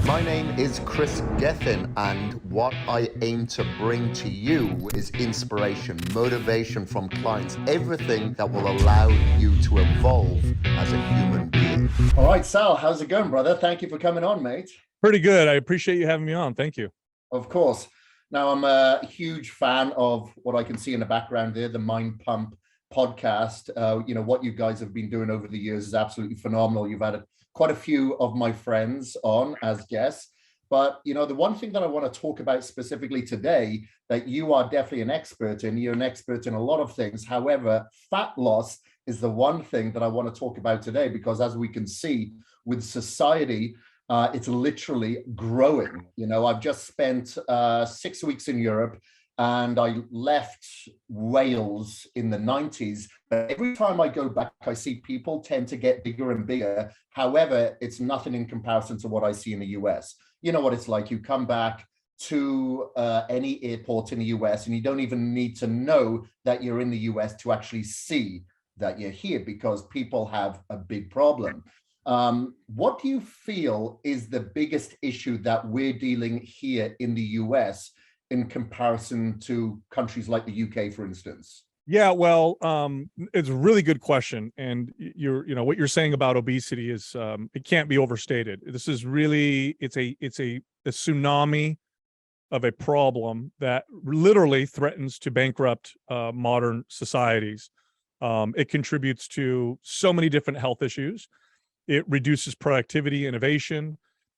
My name is Kris Gethin, and what I aim to bring to you is inspiration, motivation from clients, everything that will allow you to evolve as a human being. All right, Sal, how's it going, brother? Thank you for coming on, mate. Pretty good. I appreciate you having me on. Thank you. Of course. Now, I'm a huge fan of what I can see in the background there, the Mind Pump podcast. What you guys have been doing over the years is absolutely phenomenal. You've had quite a few of my friends on as guests. But, the one thing that I want to talk about specifically today that you are definitely an expert in, you're an expert in a lot of things. However, fat loss is the one thing that I want to talk about today, because as we can see with society, it's literally growing. I've just spent 6 weeks in Europe, and I left Wales in the 90s. But every time I go back, I see people tend to get bigger and bigger. However, it's nothing in comparison to what I see in the US. You know what it's like. You come back to any airport in the US, and you don't even need to know that you're in the US to actually see that you're here, because people have a big problem. What do you feel is the biggest issue that we're dealing here in the US in comparison to countries like the UK, for instance? Yeah, well, it's a really good question. And what you're saying about obesity is, it can't be overstated. This is really, it's a tsunami of a problem that literally threatens to bankrupt modern societies. It contributes to so many different health issues. It reduces productivity, innovation.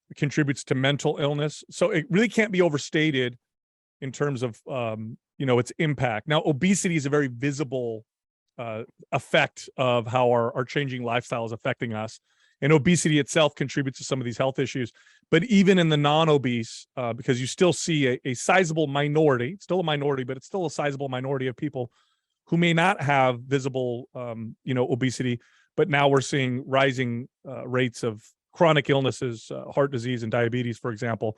It contributes to mental illness. So it really can't be overstated in terms of its impact. Now, obesity is a very visible effect of how our changing lifestyle is affecting us, and obesity itself contributes to some of these health issues. But even in the non-obese, because you still see a sizable minority, still a minority, but it's still a sizable minority of people who may not have visible, obesity. But now we're seeing rising rates of chronic illnesses, heart disease and diabetes, for example,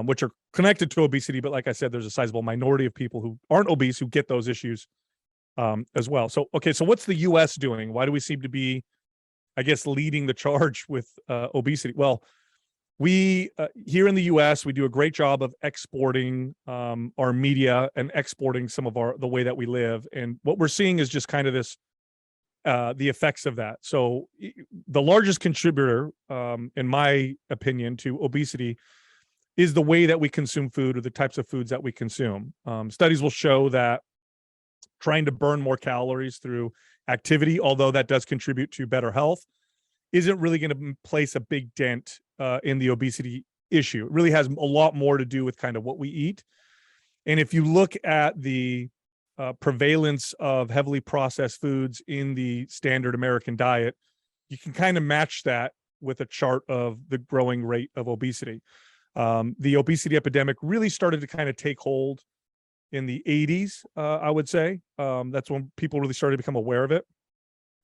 which are connected to obesity. But like I said, there's a sizable minority of people who aren't obese who get those issues as well. So what's the US doing? Why do we seem to be, I guess, leading the charge with obesity? Well, we here in the US, we do a great job of exporting our media and exporting some of the way that we live. And what we're seeing is just kind of this, the effects of that. So the largest contributor, in my opinion, to obesity is the way that we consume food, or the types of foods that we consume. Studies will show that trying to burn more calories through activity, although that does contribute to better health, isn't really going to place a big dent in the obesity issue. It really has a lot more to do with kind of what we eat. And if you look at the prevalence of heavily processed foods in the standard American diet, you can kind of match that with a chart of the growing rate of obesity. The obesity epidemic really started to kind of take hold in the 80s, I would say. That's when people really started to become aware of it.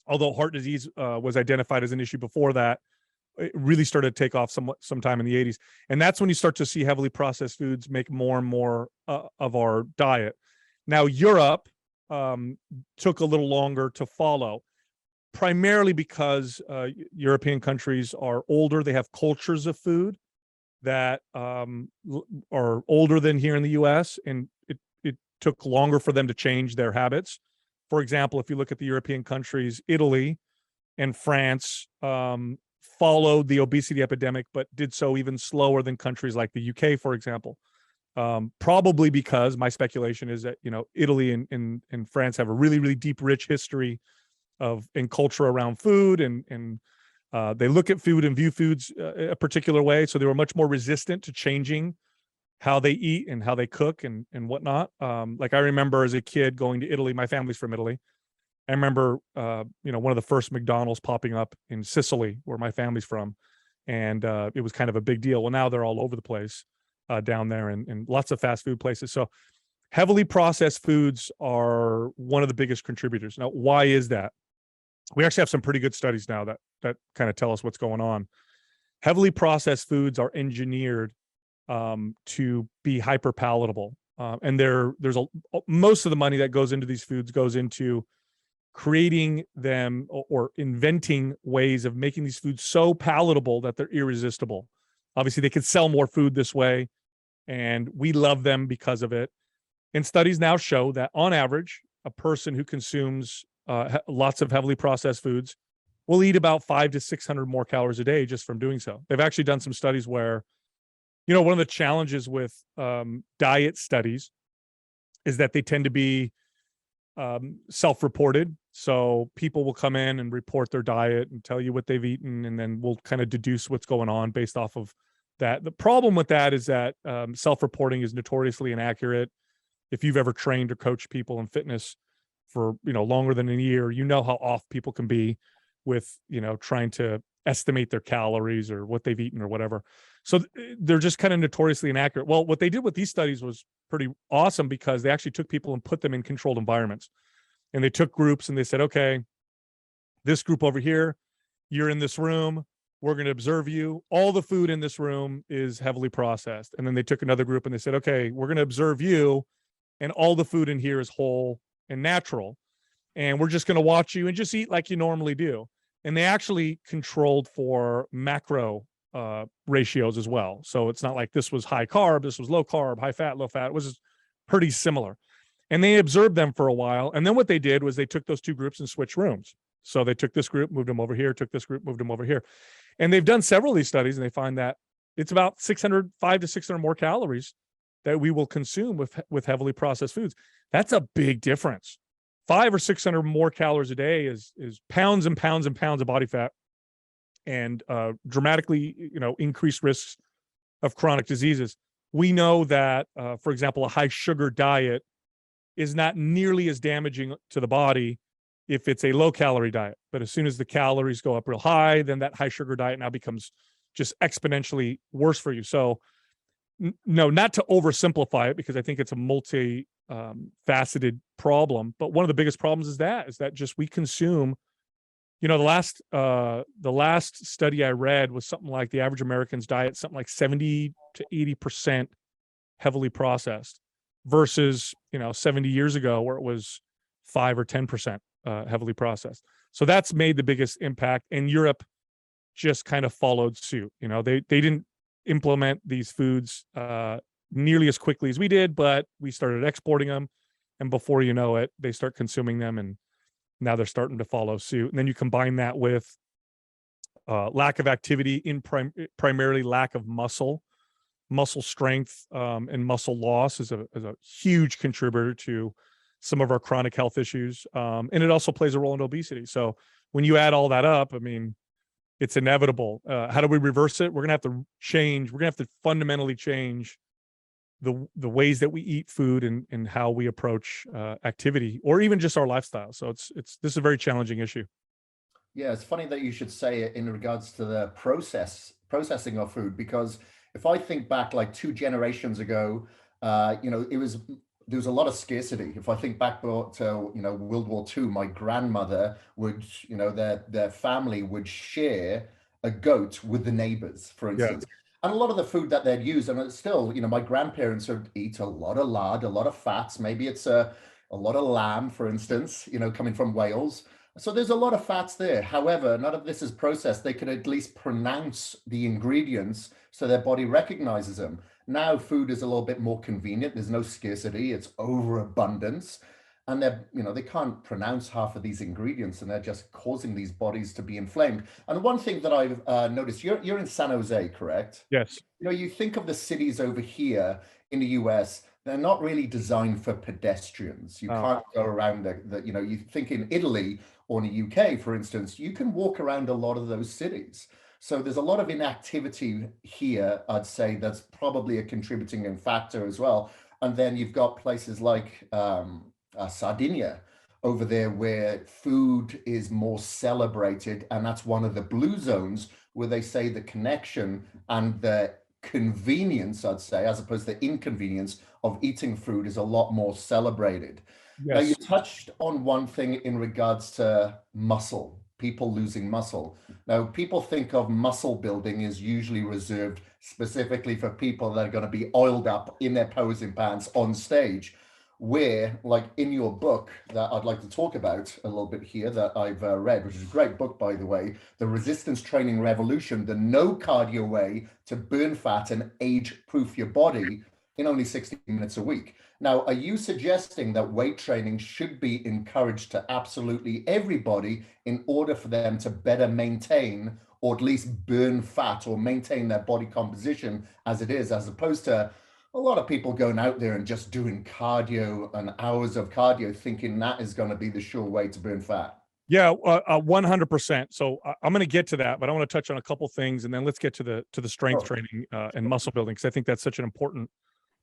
Although heart disease was identified as an issue before that, it really started to take off sometime in the 80s. And that's when you start to see heavily processed foods make more and more of our diet. Now, Europe took a little longer to follow, primarily because European countries are older. They have cultures of food that are older than here in the US, and it took longer for them to change their habits. For example, if you look at the European countries, Italy and France followed the obesity epidemic, but did so even slower than countries like the UK, for example. Probably because my speculation is that, Italy and France have a really, really deep, rich history in culture around food, and they look at food and view foods a particular way. So they were much more resistant to changing how they eat and how they cook and whatnot. Like I remember as a kid going to Italy, my family's from Italy. I remember, one of the first McDonald's popping up in Sicily, where my family's from. And it was kind of a big deal. Well, now they're all over the place down there, and lots of fast food places. So heavily processed foods are one of the biggest contributors. Now, why is that? We actually have some pretty good studies now that kind of tell us what's going on. Heavily processed foods are engineered to be hyper palatable. And there's most of the money that goes into these foods goes into creating them or inventing ways of making these foods so palatable that they're irresistible. Obviously, they could sell more food this way, and we love them because of it. And studies now show that on average, a person who consumes lots of heavily processed foods will eat about 500 to 600 more calories a day just from doing so. They've actually done some studies where, one of the challenges with diet studies is that they tend to be self-reported. So people will come in and report their diet and tell you what they've eaten, and then we'll kind of deduce what's going on based off of that. The problem with that is that self-reporting is notoriously inaccurate. If you've ever trained or coached people in fitness for longer than a year, you know how off people can be with trying to estimate their calories or what they've eaten or whatever. So they're just kind of notoriously inaccurate. Well, what they did with these studies was pretty awesome, because they actually took people and put them in controlled environments. And they took groups and they said, okay, this group over here, you're in this room, we're going to observe you. All the food in this room is heavily processed. And then they took another group and they said, okay, we're going to observe you, and all the food in here is whole and natural. And we're just going to watch you and just eat like you normally do. And they actually controlled for macro ratios as well. So it's not like this was high carb, this was low carb, high fat, low fat. It was pretty similar. And they observed them for a while. And then what they did was they took those two groups and switched rooms. So they took this group, moved them over here, took this group, moved them over here. And they've done several of these studies, and they find that it's about 500 to 600 more calories that we will consume with heavily processed foods. That's a big difference. 500 or 600 more calories a day is pounds and pounds and pounds of body fat, and dramatically, increased risks of chronic diseases. We know that, for example, a high sugar diet is not nearly as damaging to the body if it's a low calorie diet. But as soon as the calories go up real high, then that high sugar diet now becomes just exponentially worse for you. So no, not to oversimplify it, because I think it's a multi-faceted problem. But one of the biggest problems is that just we consume, the last study I read was something like the average American's diet, something like 70 to 80% heavily processed, versus, 70 years ago where it was 5 or 10% heavily processed. So that's made the biggest impact. And Europe just kind of followed suit. They didn't implement these foods nearly as quickly as we did, but we started exporting them, and before you know it, they start consuming them, and now they're starting to follow suit. And then you combine that with lack of activity, primarily lack of muscle strength, and muscle loss is a huge contributor to some of our chronic health issues, and it also plays a role in obesity. So when you add all that up, I mean, it's inevitable. How do we reverse it? We're gonna have to change. We're gonna have to fundamentally change the ways that we eat food and how we approach activity, or even just our lifestyle. So this is a very challenging issue. Yeah, it's funny that you should say it in regards to the processing of food, because if I think back like 2 generations ago, there was a lot of scarcity. If I think back to World War II, my grandmother would, their family would share a goat with the neighbors, for instance. Yeah. And a lot of the food that they'd use, and it's still, my grandparents would eat a lot of lard, a lot of fats. Maybe it's a lot of lamb, for instance, coming from Wales. So there's a lot of fats there. However, none of this is processed. They could at least pronounce the ingredients so their body recognizes them. Now food is a little bit more convenient. There's no scarcity, it's overabundance. And they can't pronounce half of these ingredients, and they're just causing these bodies to be inflamed. And one thing that I've noticed, you're in San Jose, correct? Yes. You think of the cities over here in the US, they're not really designed for pedestrians. You can't go around you think in Italy or in the UK, for instance, you can walk around a lot of those cities. So there's a lot of inactivity here, I'd say, that's probably a contributing factor as well. And then you've got places like Sardinia over there, where food is more celebrated. And that's one of the blue zones where they say the connection and the convenience, I'd say, as opposed to the inconvenience of eating food, is a lot more celebrated. Yes. Now, you touched on one thing in regards to muscle, people losing muscle. Now, people think of muscle building as usually reserved specifically for people that are going to be oiled up in their posing pants on stage. where, like in your book that I'd like to talk about a little bit here that I've read, which is a great book, by the way, The Resistance Training Revolution, the no cardio way to burn fat and age-proof your body in only 60 minutes a week. Now, are you suggesting that weight training should be encouraged to absolutely everybody in order for them to better maintain or at least burn fat or maintain their body composition as it is, as opposed to a lot of people going out there and just doing cardio and hours of cardio thinking that is going to be the sure way to burn fat? Yeah, 100%. So I'm going to get to that, but I want to touch on a couple things, and then let's get to the strength training and muscle building, because I think that's such an important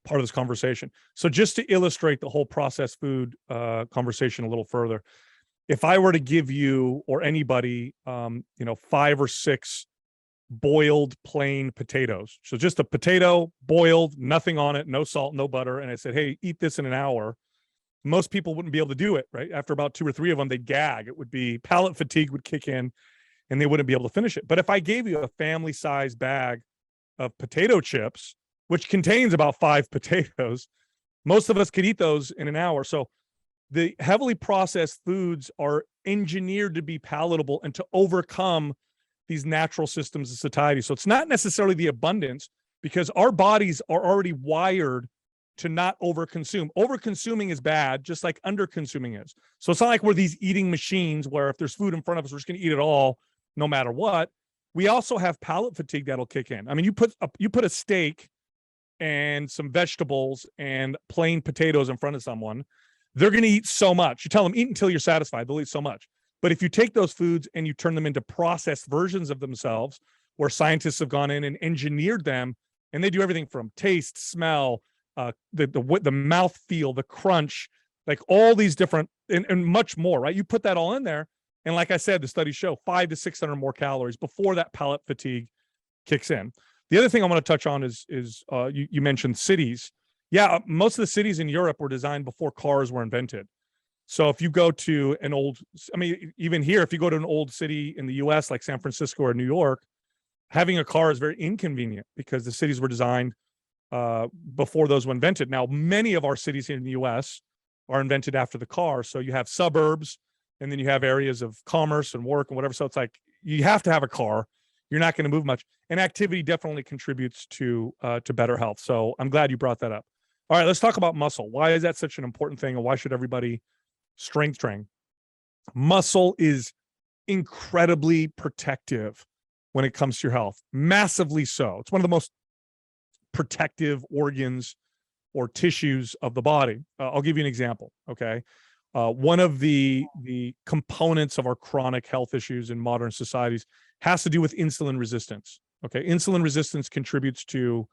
part of this conversation. So just to illustrate the whole processed food conversation a little further, if I were to give you or anybody, 5 or 6 boiled plain potatoes, so just a potato boiled, nothing on it, no salt, no butter, and I said, hey, eat this in an hour, most people wouldn't be able to do it, right? After about 2 or 3 of them, they'd gag. It would be pallet fatigue would kick in and they wouldn't be able to finish it. But if I gave you a family-sized bag of potato chips, which contains about 5 potatoes, most of us could eat those in an hour. So the heavily processed foods are engineered to be palatable and to overcome these natural systems of satiety. So it's not necessarily the abundance, because our bodies are already wired to not overconsume. Overconsuming is bad, just like underconsuming is. So it's not like we're these eating machines where if there's food in front of us, we're just going to eat it all, no matter what. We also have palate fatigue that'll kick in. I mean, you put a steak and some vegetables and plain potatoes in front of someone, they're going to eat so much. You tell them, eat until you're satisfied. They'll eat so much. But if you take those foods and you turn them into processed versions of themselves, where scientists have gone in and engineered them, and they do everything from taste, smell, the mouth feel, the crunch, like all these different and much more, right? You put that all in there, and like I said, the studies show 500 to 600 more calories before that palate fatigue kicks in. The other thing I want to touch on is you mentioned cities. Yeah, most of the cities in Europe were designed before cars were invented. So if you go to an old, I mean, even here, if you go to an old city in the US, like San Francisco or New York, having a car is very inconvenient because the cities were designed before those were invented. Now, many of our cities here in the US are invented after the car. So you have suburbs, and then you have areas of commerce and work and whatever. So it's like, you have to have a car. You're not going to move much. And activity definitely contributes to better health. So I'm glad you brought that up. All right, let's talk about muscle. Why is that such an important thing, and why should everybody strength train? Muscle is incredibly protective when it comes to your health, massively so. It's one of the most protective organs or tissues of the body. I'll give you an example. Okay. One of the components of our chronic health issues in modern societies has to do with insulin resistance. Okay. Insulin resistance contributes to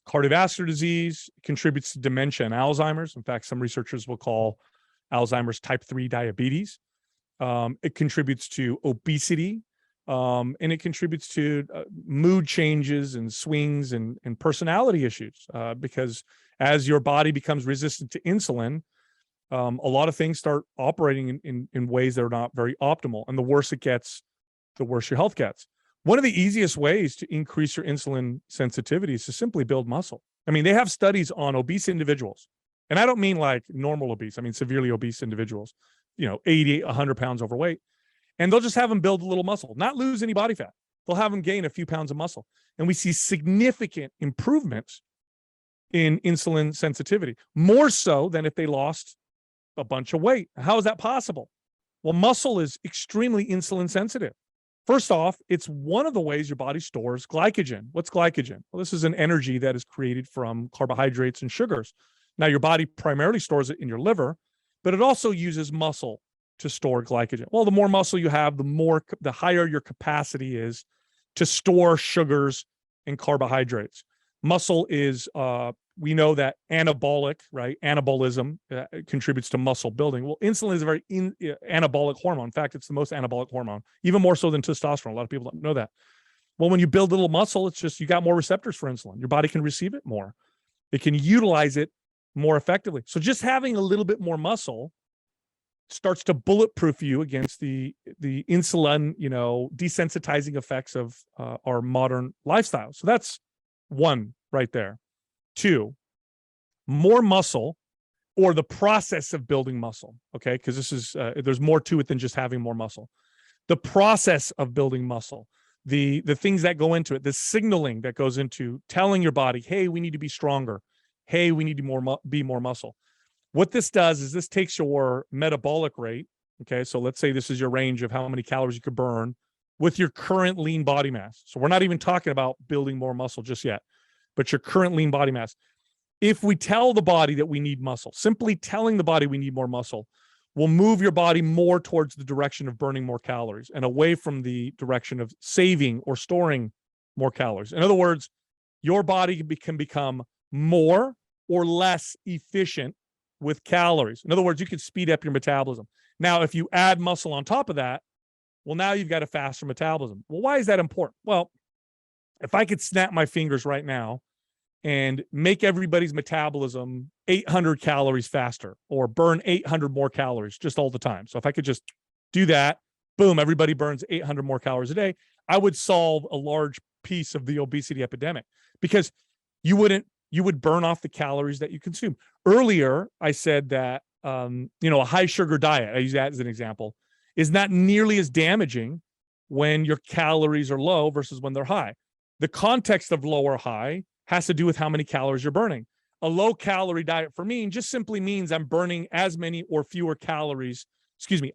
cardiovascular disease, contributes to dementia and Alzheimer's. In fact, some researchers will call Alzheimer's type 3 diabetes. It contributes to obesity, and it contributes to mood changes and swings and personality issues, because as your body becomes resistant to insulin, a lot of things start operating in ways that are not very optimal. And the worse it gets, the worse your health gets. One of the easiest ways to increase your insulin sensitivity is to simply build muscle. I mean, they have studies on obese individuals. And I don't mean like normal obese. I mean, severely obese individuals, 80, 100 pounds overweight. And they'll just have them build a little muscle, not lose any body fat. They'll have them gain a few pounds of muscle. And we see significant improvements in insulin sensitivity, more so than if they lost a bunch of weight. How is that possible? Well, muscle is extremely insulin sensitive. First off, it's one of the ways your body stores glycogen. What's glycogen? Well, this is an energy that is created from carbohydrates and sugars. Now, your body primarily stores it in your liver, but it also uses muscle to store glycogen. Well, the more muscle you have, the higher your capacity is to store sugars and carbohydrates. Muscle is, we know that anabolic, right? Anabolism contributes to muscle building. Well, insulin is a very anabolic hormone. In fact, it's the most anabolic hormone, even more so than testosterone. A lot of people don't know that. Well, when you build a little muscle, it's just, you got more receptors for insulin. Your body can receive it more. It can utilize it more effectively. So just having a little bit more muscle starts to bulletproof you against the insulin, desensitizing effects of our modern lifestyle. So that's one right there. 2, more muscle or the process of building muscle. Okay. Because this is, there's more to it than just having more muscle. The process of building muscle, the things that go into it, the signaling that goes into telling your body, hey, we need to be stronger. Hey, we need to be more muscle. What this does is this takes your metabolic rate. Okay. So let's say this is your range of how many calories you could burn with your current lean body mass. So we're not even talking about building more muscle just yet, but your current lean body mass. If we tell the body that we need muscle, simply telling the body we need more muscle will move your body more towards the direction of burning more calories and away from the direction of saving or storing more calories. In other words, your body can become more or less efficient with calories. In other words, you can speed up your metabolism. Now, if you add muscle on top of that, well, now you've got a faster metabolism. Well, why is that important? Well, if I could snap my fingers right now and make everybody's metabolism 800 calories faster or burn 800 more calories just all the time. So if I could just do that, boom, everybody burns 800 more calories a day, I would solve a large piece of the obesity epidemic, because you would burn off the calories that you consume. Earlier, I said that, a high sugar diet, I use that as an example, is not nearly as damaging when your calories are low versus when they're high. The context of low or high has to do with how many calories you're burning. A low calorie diet for me just simply means I'm burning as many or fewer calories.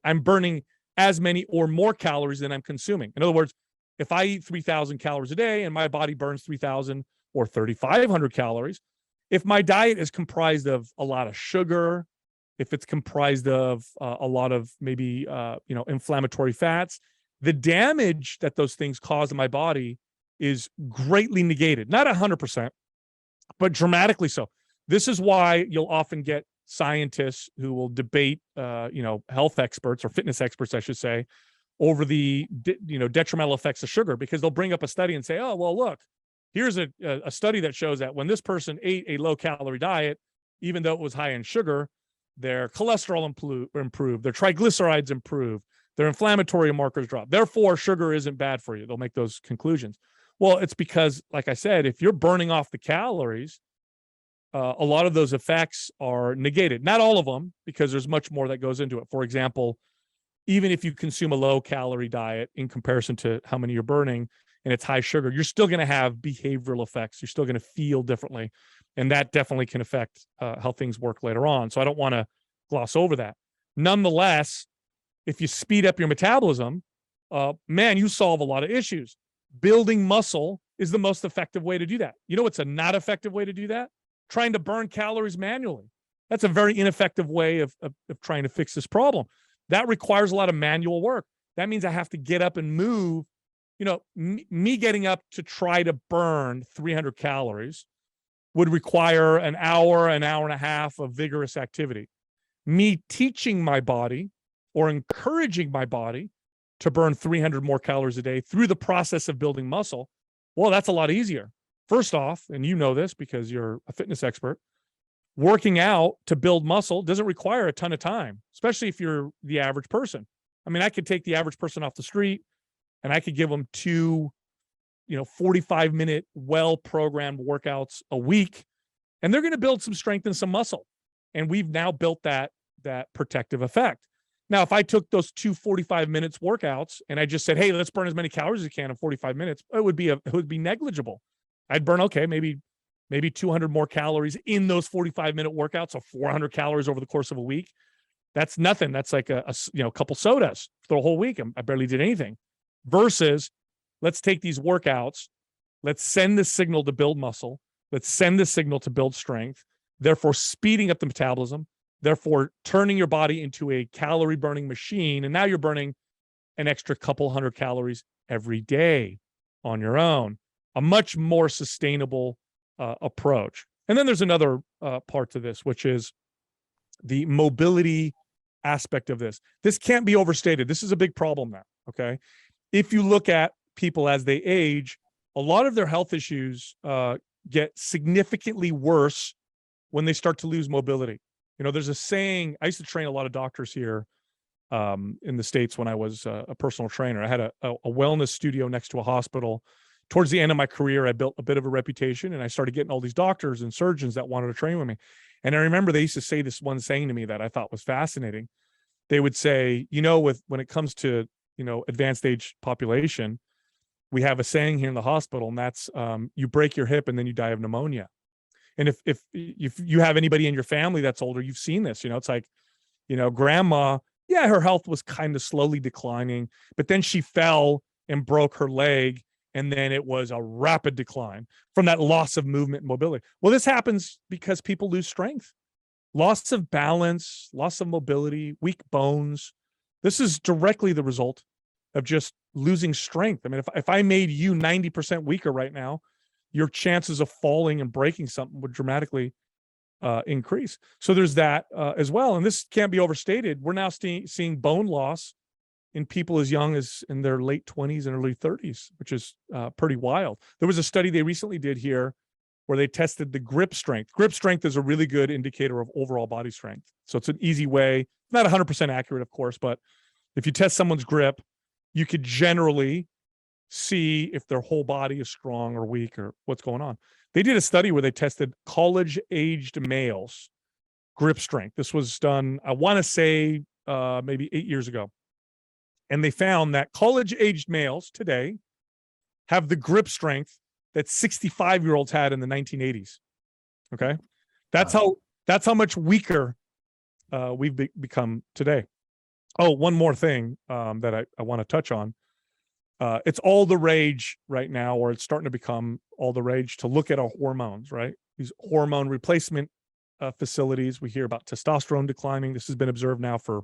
I'm burning as many or more calories than I'm consuming. In other words, if I eat 3,000 calories a day and my body burns 3,000 or 3,500 calories, if my diet is comprised of a lot of sugar, if it's comprised of a lot of maybe inflammatory fats, the damage that those things cause in my body is greatly negated. Not 100%, but dramatically so. This is why you'll often get scientists who will debate, health experts or fitness experts, I should say, over the detrimental effects of sugar, because they'll bring up a study and say, oh, well, look, here's a study that shows that when this person ate a low calorie diet, even though it was high in sugar, their cholesterol improved, their triglycerides improved, their inflammatory markers drop. Therefore, sugar isn't bad for you. They'll make those conclusions. Well, it's because, like I said, if you're burning off the calories, a lot of those effects are negated. Not all of them, because there's much more that goes into it. For example, even if you consume a low calorie diet in comparison to how many you're burning and it's high sugar, you're still going to have behavioral effects. You're still going to feel differently. And that definitely can affect how things work later on. So I don't want to gloss over that. Nonetheless, if you speed up your metabolism, you solve a lot of issues. Building muscle is the most effective way to do that. You know what's a not effective way to do that? Trying to burn calories manually. That's a very ineffective way of trying to fix this problem. That requires a lot of manual work. That means I have to get up and move. Me getting up to try to burn 300 calories would require an hour and a half of vigorous activity. Me teaching my body or encouraging my body to burn 300 more calories a day through the process of building muscle, well, that's a lot easier. First off, and you know this because you're a fitness expert, working out to build muscle doesn't require a ton of time, especially if you're the average person. I mean, I could take the average person off the street and I could give them 2 45-minute well-programmed workouts a week, and they're going to build some strength and some muscle. And we've now built that protective effect. Now, if I took those 2 45 minutes workouts and I just said, hey, let's burn as many calories as you can in 45 minutes, it would be negligible. I'd burn, maybe 200 more calories in those 45-minute workouts, so 400 calories over the course of a week. That's nothing. That's like a couple sodas for the whole week. I barely did anything. Versus, let's take these workouts, let's send the signal to build muscle, let's send the signal to build strength, therefore speeding up the metabolism, therefore turning your body into a calorie burning machine. And now you're burning an extra couple hundred calories every day on your own. A much more sustainable approach. And then there's another part to this, which is the mobility aspect of this. This can't be overstated. This is a big problem now. Okay. If you look at people as they age, a lot of their health issues get significantly worse when they start to lose mobility. There's a saying, I used to train a lot of doctors here in the States when I was a personal trainer. I had a wellness studio next to a hospital towards the end of my career, I built a bit of a reputation, and I started getting all these doctors and surgeons that wanted to train with me. And I remember they used to say this one saying to me that I thought was fascinating. They would say, when it comes to, advanced age population, we have a saying here in the hospital, and that's you break your hip and then you die of pneumonia. And if you have anybody in your family that's older, you've seen this. It's like, grandma, yeah, her health was kind of slowly declining, but then she fell and broke her leg, and then it was a rapid decline from that loss of movement and mobility. Well, this happens because people lose strength, loss of balance, loss of mobility, weak bones. This is directly the result of just losing strength. I mean, if I made you 90% weaker right now, your chances of falling and breaking something would dramatically increase. So there's that as well. And this can't be overstated. We're now seeing bone loss in people as young as in their late 20s and early 30s, which is pretty wild. There was a study they recently did here where they tested the grip strength. Grip strength is a really good indicator of overall body strength. So it's an easy way, not 100% accurate, of course, but if you test someone's grip, you could generally see if their whole body is strong or weak or what's going on. They did a study where they tested college-aged males' grip strength. This was done, I want to say, maybe 8 years ago. And they found that college-aged males today have the grip strength that 65-year-olds had in the 1980s. Okay, that's how much weaker we've become today. Oh, one more thing that I want to touch on. It's all the rage right now, or it's starting to become all the rage to look at our hormones, right? These hormone replacement facilities. We hear about testosterone declining. This has been observed now for,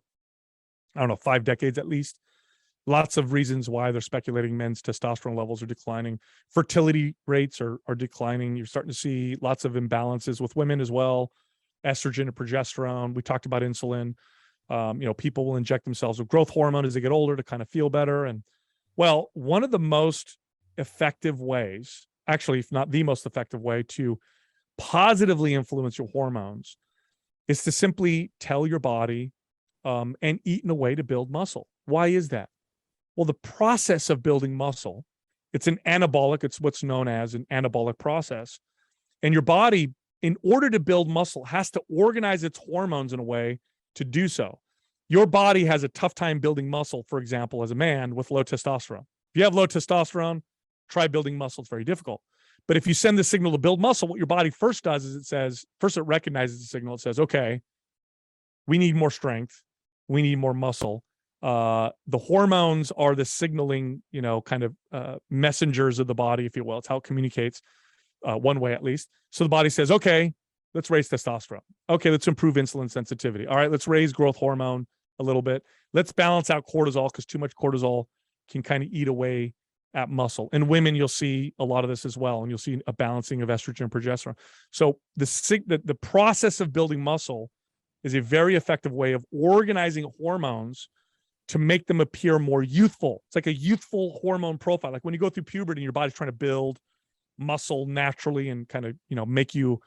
5 decades at least. Lots of reasons why they're speculating men's testosterone levels are declining. Fertility rates are declining. You're starting to see lots of imbalances with women as well. Estrogen and progesterone. We talked about insulin. People will inject themselves with growth hormone as they get older to kind of feel better. And well, one of the most effective ways, actually, if not the most effective way to positively influence your hormones, is to simply tell your body and eat in a way to build muscle. Why is that? Well, the process of building muscle, it's an anabolic, it's what's known as an anabolic process. And your body, in order to build muscle, has to organize its hormones in a way to do so. Your body has a tough time building muscle, for example, as a man with low testosterone. If you have low testosterone, try building muscle. It's very difficult. But if you send the signal to build muscle, what your body first does is it recognizes the signal. It says, okay, we need more strength. We need more muscle. The hormones are the signaling, messengers of the body, if you will. It's how it communicates, one way at least. So the body says, okay, let's raise testosterone. Okay, let's improve insulin sensitivity. All right, let's raise growth hormone a little bit. Let's balance out cortisol, because too much cortisol can kind of eat away at muscle. In women, you'll see a lot of this as well, and you'll see a balancing of estrogen and progesterone. So the process of building muscle is a very effective way of organizing hormones to make them appear more youthful. It's like a youthful hormone profile. Like when you go through puberty and your body's trying to build muscle naturally and kind of, make you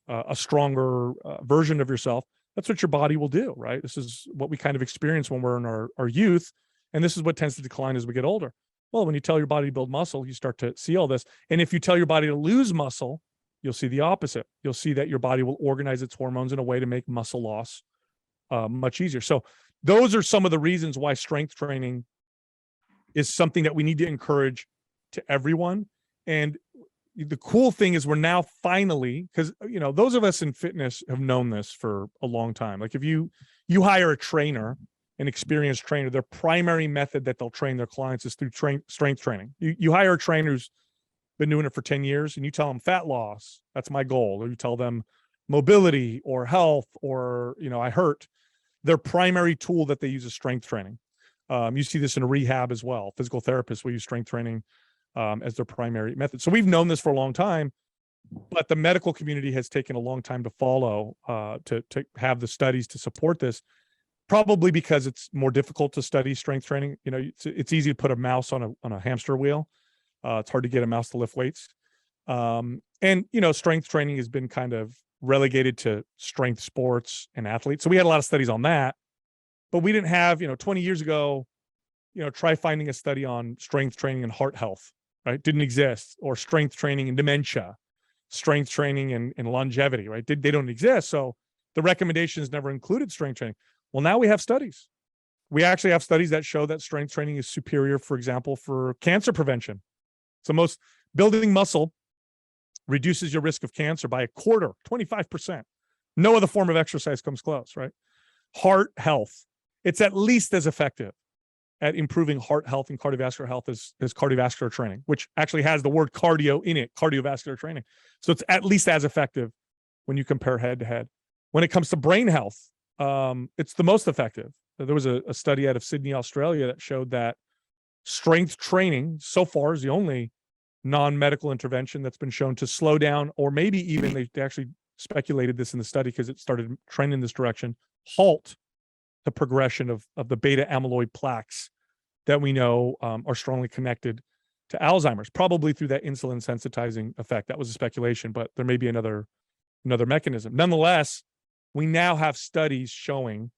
a stronger version of yourself. That's what your body will do, right? This is what we kind of experience when we're in our youth. And this is what tends to decline as we get older. Well, when you tell your body to build muscle, you start to see all this. And if you tell your body to lose muscle, you'll see the opposite. You'll see that your body will organize its hormones in a way to make muscle loss much easier. So those are some of the reasons why strength training is something that we need to encourage to everyone. And the cool thing is we're now finally, because, those of us in fitness have known this for a long time. Like if you hire a trainer, an experienced trainer, their primary method that they'll train their clients is through strength training. You hire a trainer who's been doing it for 10 years and you tell them fat loss, that's my goal. Or you tell them mobility or health or, I hurt. Their primary tool that they use is strength training. You see this in rehab as well. Physical therapists will use strength training as their primary method. So we've known this for a long time, but the medical community has taken a long time to follow, to have the studies to support this, probably because it's more difficult to study strength training. It's easy to put a mouse on a hamster wheel. It's hard to get a mouse to lift weights. And strength training has been kind of relegated to strength sports and athletes. So we had a lot of studies on that, but we didn't have, 20 years ago, try finding a study on strength training and heart health. right? Didn't exist. Or strength training and dementia, strength training and longevity, right? They don't exist. So the recommendations never included strength training. Well, now we have studies. We actually have studies that show that strength training is superior, for example, for cancer prevention. So building muscle reduces your risk of cancer by a quarter, 25%. No other form of exercise comes close, right? Heart health. It's at least as effective at improving heart health and cardiovascular health as cardiovascular training, which actually has the word cardio in it, cardiovascular training. So it's at least as effective when you compare head to head. When it comes to brain health, it's the most effective. There was a study out of Sydney, Australia that showed that strength training so far is the only non-medical intervention that's been shown to slow down, or maybe even they actually speculated this in the study because it started trending in this direction, halt the progression of the beta amyloid plaques that we know are strongly connected to Alzheimer's, probably through that insulin sensitizing effect. That was a speculation, but there may be another mechanism. Nonetheless, we now have studies showing,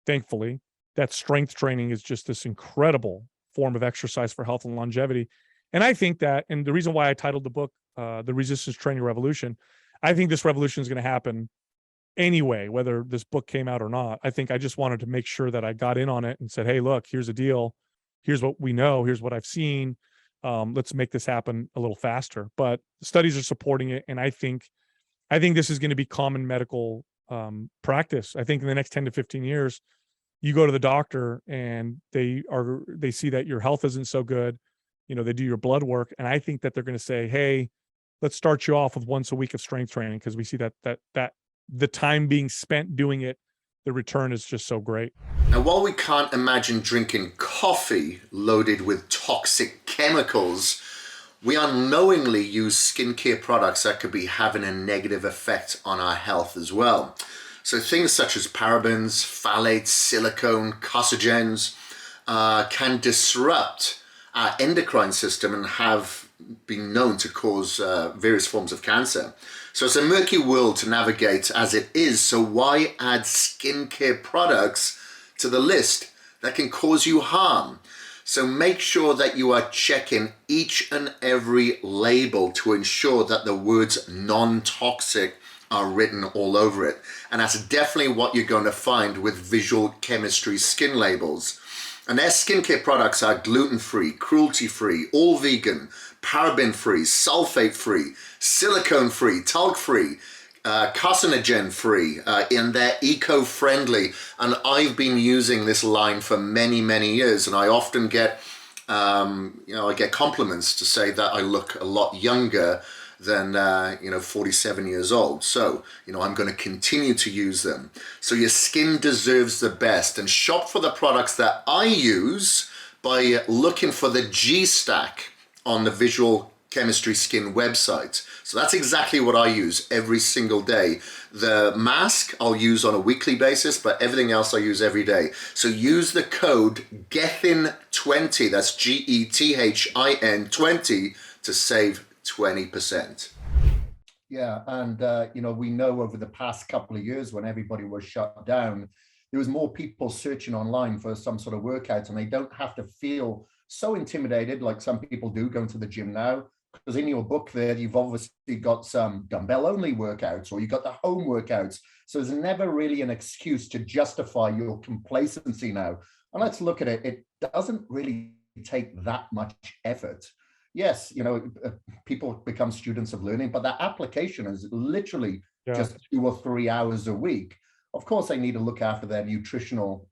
thankfully, that strength training is just this incredible form of exercise for health and longevity. And I think that, and the reason why I titled the book, The Resistance Training Revolution, I think this revolution is going to happen anyway, whether this book came out or not. I think I just wanted to make sure that I got in on it and said, hey, look, here's the deal. Here's what we know. Here's what I've seen. Let's make this happen a little faster. But the studies are supporting it. And I think this is going to be common medical practice. I think in the next 10 to 15 years, you go to the doctor and they see that your health isn't so good. They do your blood work. And I think that they're going to say, hey, let's start you off with once a week of strength training, because we see that the time being spent doing it, the return is just so great. Now, while we can't imagine drinking coffee loaded with toxic chemicals, we unknowingly use skincare products that could be having a negative effect on our health as well. So things such as parabens, phthalates, silicone, carcinogens can disrupt our endocrine system and have been known to cause various forms of cancer. So it's a murky world to navigate as it is. So why add skincare products to the list that can cause you harm? So make sure that you are checking each and every label to ensure that the words non-toxic are written all over it. And that's definitely what you're going to find with visual chemistry skin labels. And their skincare products are gluten-free, cruelty-free, all vegan, paraben-free, sulfate-free, silicone-free, talc-free, carcinogen-free, and they're eco-friendly. And I've been using this line for many, many years, and I often get, I get compliments to say that I look a lot younger than 47 years old. So I'm going to continue to use them. So your skin deserves the best, and shop for the products that I use by looking for the G stack on the Visual Chemistry Skin website. So that's exactly what I use every single day. The mask I'll use on a weekly basis, but everything else I use every day. So use the code Gethin20, that's Gethin 20, to save 20%. Yeah, and we know over the past couple of years when everybody was shut down, there was more people searching online for some sort of workout, and they don't have to feel so intimidated like some people do going to the gym now. Because in your book there, you've obviously got some dumbbell only workouts, or you got the home workouts. So there's never really an excuse to justify your complacency now. And let's look at it. It doesn't really take that much effort. Yes, people become students of learning, but that application is literally just 2 or 3 hours a week. Of course, they need to look after their nutritional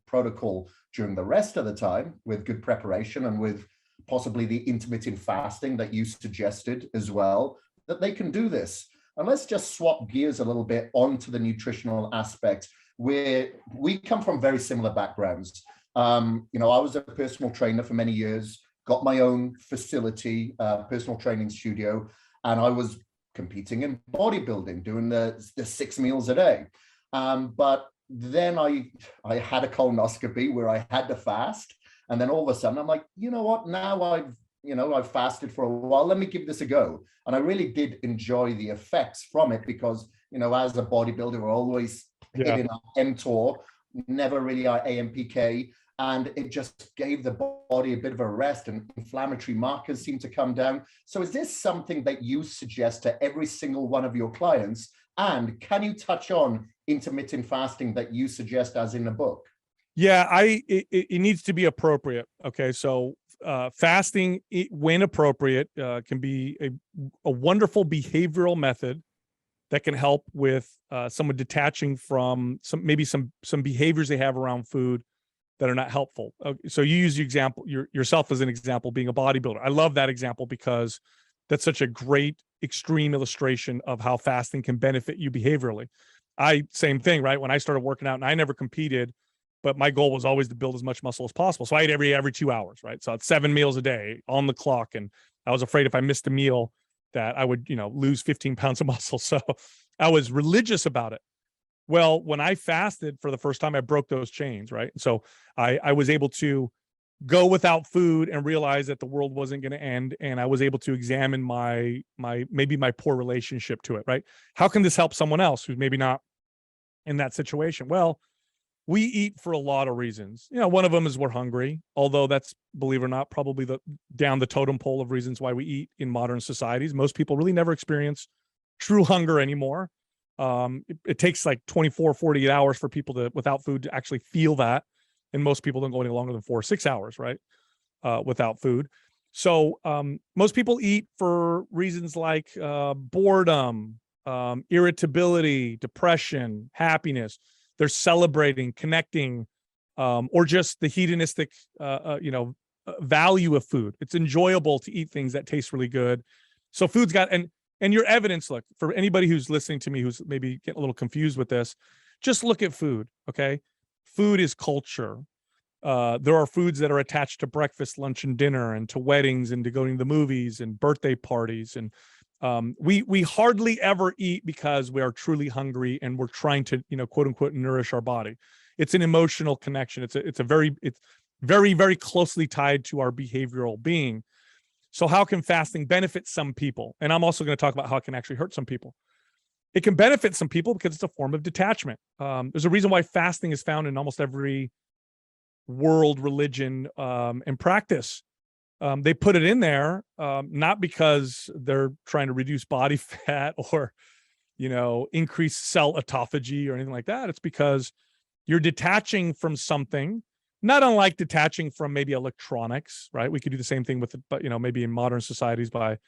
protocol during the rest of the time with good preparation and with possibly the intermittent fasting that you suggested as well, that they can do this. And let's just swap gears a little bit onto the nutritional aspect, where we come from very similar backgrounds. I was a personal trainer for many years, got my own facility, personal training studio, and I was competing in bodybuilding, doing the 6 meals a day. But then I had a colonoscopy where I had to fast. And then all of a sudden I'm like, you know what, now I've fasted for a while, let me give this a go. And I really did enjoy the effects from it because, as a bodybuilder, we're always hitting our mTOR, never really our AMPK. and it just gave the body a bit of a rest, and inflammatory markers seem to come down. So is this something that you suggest to every single one of your clients? And can you touch on intermittent fasting that you suggest as in the book? Yeah, it needs to be appropriate. Okay, so fasting, when appropriate, can be a wonderful behavioral method that can help with someone detaching from some behaviors they have around food that are not helpful. So you use yourself as an example, being a bodybuilder. I love that example because that's such a great extreme illustration of how fasting can benefit you behaviorally. Same thing, right? When I started working out, and I never competed, but my goal was always to build as much muscle as possible. So I ate every 2 hours, right? So it's 7 meals a day on the clock. And I was afraid if I missed a meal that I would, lose 15 pounds of muscle. So I was religious about it. Well, when I fasted for the first time, I broke those chains, right? So I was able to go without food and realize that the world wasn't going to end. And I was able to examine my poor relationship to it, right? How can this help someone else who's maybe not in that situation? Well, we eat for a lot of reasons. One of them is we're hungry, although that's, believe it or not, probably down the totem pole of reasons why we eat in modern societies. Most people really never experience true hunger anymore. It takes like 24, 48 hours for people without food to actually feel that. And most people don't go any longer than 4 or 6 hours, right? Without food. So most people eat for reasons like boredom, irritability, depression, happiness. They're celebrating, connecting, or just the hedonistic, value of food. It's enjoyable to eat things that taste really good. So food's got, and your evidence, look, for anybody who's listening to me, who's maybe getting a little confused with this, just look at food, okay? Food is culture. There are foods that are attached to breakfast, lunch, and dinner, and to weddings, and to going to the movies and birthday parties. And we hardly ever eat because we are truly hungry and we're trying to, quote unquote, nourish our body. It's an emotional connection. It's very, very closely tied to our behavioral being. So how can fasting benefit some people? And I'm also going to talk about how it can actually hurt some people. It can benefit some people because it's a form of detachment. There's a reason why fasting is found in almost every world religion and practice. They put it in there not because they're trying to reduce body fat or, increase cell autophagy or anything like that. It's because you're detaching from something, not unlike detaching from maybe electronics, right? We could do the same thing with, maybe in modern societies by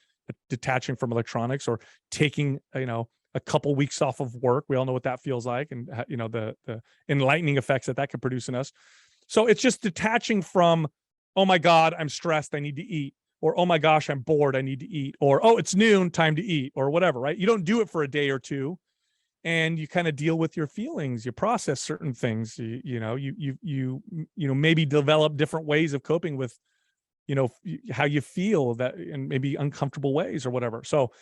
detaching from electronics or taking, a couple weeks off of work. We all know what that feels like, and the enlightening effects that can produce in us. So it's just detaching from, oh my God, I'm stressed, I need to eat, or oh my gosh, I'm bored, I need to eat, or oh, it's noon, time to eat, or whatever, right? You don't do it for a day or two, and you kind of deal with your feelings, you process certain things, you maybe develop different ways of coping with, how you feel, that in maybe uncomfortable ways or whatever. So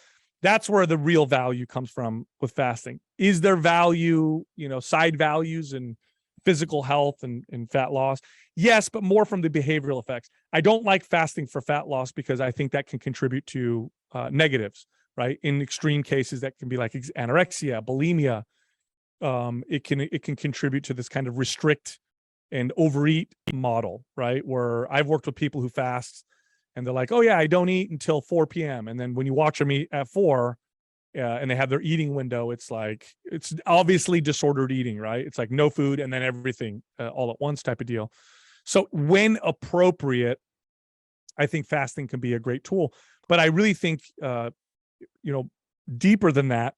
that's where the real value comes from with fasting. Is there value, side values and physical health and fat loss? Yes, but more from the behavioral effects. I don't like fasting for fat loss because I think that can contribute to negatives, right? In extreme cases, that can be like anorexia, bulimia. It can contribute to this kind of restrict and overeat model, right? Where I've worked with people who fast and they're like, oh yeah, I don't eat until 4 p.m. And then when you watch them eat at 4, and they have their eating window, it's like, it's obviously disordered eating, right? It's like no food and then everything all at once type of deal. So when appropriate, I think fasting can be a great tool. But I really think, deeper than that,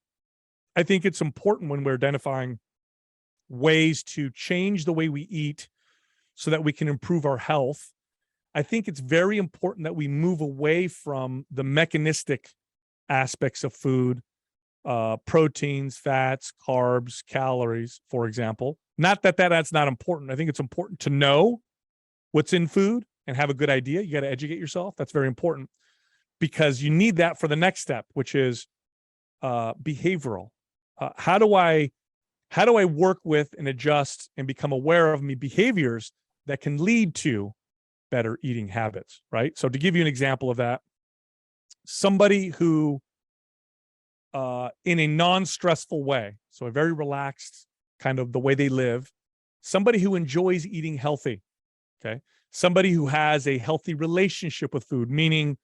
I think it's important when we're identifying ways to change the way we eat so that we can improve our health. I think it's very important that we move away from the mechanistic aspects of food, proteins, fats, carbs, calories, for example. Not that that's not important. I think it's important to know what's in food and have a good idea. You got to educate yourself. That's very important because you need that for the next step, which is behavioral. How do I work with and adjust and become aware of my behaviors that can lead to better eating habits, right? So to give you an example of that, somebody who in a non-stressful way, so a very relaxed kind of the way they live, somebody who enjoys eating healthy, Okay. Somebody who has a healthy relationship with food, meaning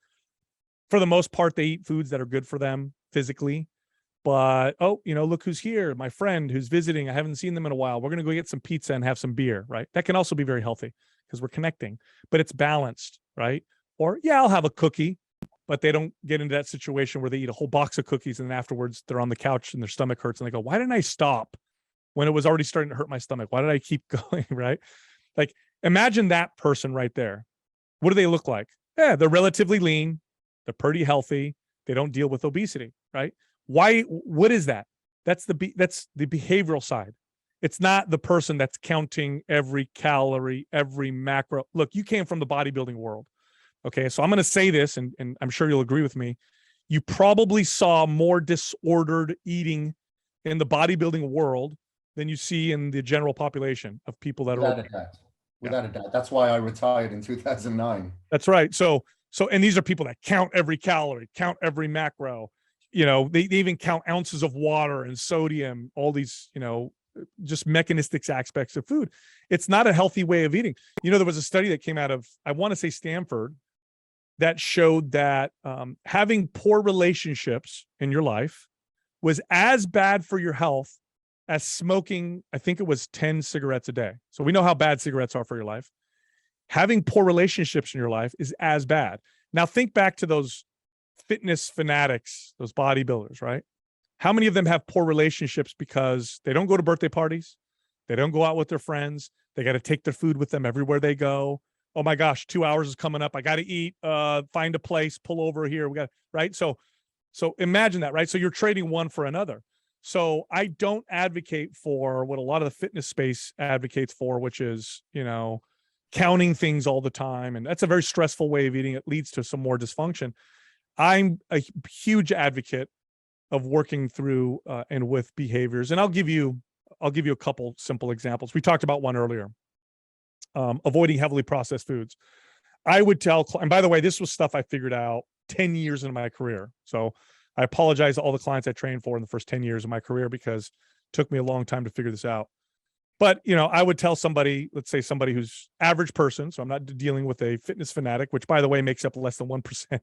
for the most part, they eat foods that are good for them physically. But, oh, look who's here, my friend who's visiting. I haven't seen them in a while. We're going to go get some pizza and have some beer, right? That can also be very healthy because we're connecting, but it's balanced, right? Or, yeah, I'll have a cookie, but they don't get into that situation where they eat a whole box of cookies and then afterwards they're on the couch and their stomach hurts and they go, why didn't I stop when it was already starting to hurt my stomach? Why did I keep going, right? Like, imagine that person right there. What do they look like? Yeah, they're relatively lean. They're pretty healthy. They don't deal with obesity, right? Why? What is that? That's the behavioral side. It's not the person that's counting every calorie, every macro. Look, you came from the bodybuilding world. Okay, so I'm going to say this, and I'm sure you'll agree with me. You probably saw more disordered eating in the bodybuilding world than you see in the general population of people that are. Without a doubt. That's why I retired in 2009. That's right. So, and these are people that count every calorie, count every macro. They even count ounces of water and sodium, all these, just mechanistic aspects of food. It's not a healthy way of eating. There was a study that came out of, I want to say Stanford, that showed that having poor relationships in your life was as bad for your health as smoking, I think it was 10 cigarettes a day. So we know how bad cigarettes are for your life. Having poor relationships in your life is as bad. Now think back to those fitness fanatics, those bodybuilders, right? How many of them have poor relationships because they don't go to birthday parties? They don't go out with their friends. They got to take their food with them everywhere they go. Oh my gosh, 2 hours is coming up. I got to eat, find a place, pull over here. We got, right? So imagine that, right? So you're trading one for another. So I don't advocate for what a lot of the fitness space advocates for, which is, counting things all the time. And that's a very stressful way of eating. It leads to some more dysfunction. I'm a huge advocate of working through and with behaviors. And I'll give you a couple simple examples. We talked about one earlier, avoiding heavily processed foods. I would tell, and by the way, this was stuff I figured out 10 years into my career. So I apologize to all the clients I trained for in the first 10 years of my career because it took me a long time to figure this out. But, I would tell somebody, let's say somebody who's average person. So I'm not dealing with a fitness fanatic, which by the way, makes up less than 1%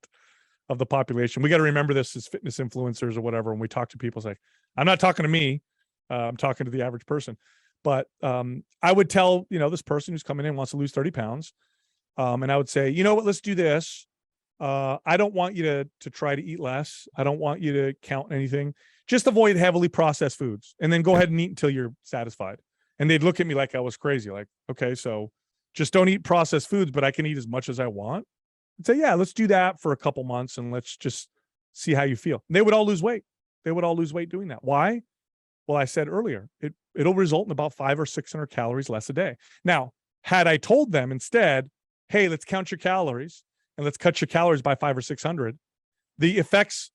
of the population. We got to remember this as fitness influencers or whatever. When we talk to people, it's like, I'm not talking to me. I'm talking to the average person. But I would tell, this person who's coming in wants to lose 30 pounds. And I would say, you know what, let's do this. I don't want you to try to eat less. I don't want you to count anything. Just avoid heavily processed foods and then go ahead and eat until you're satisfied. And they'd look at me like I was crazy. Like, okay, so just don't eat processed foods, but I can eat as much as I want. I'd say, yeah, let's do that for a couple months and let's just see how you feel. And they would all lose weight. They would all lose weight doing that. Why? Well, I said earlier, it'll result in about 500 or 600 calories less a day. Now, had I told them instead, hey, let's count your calories and let's cut your calories by 500 or 600, the effects,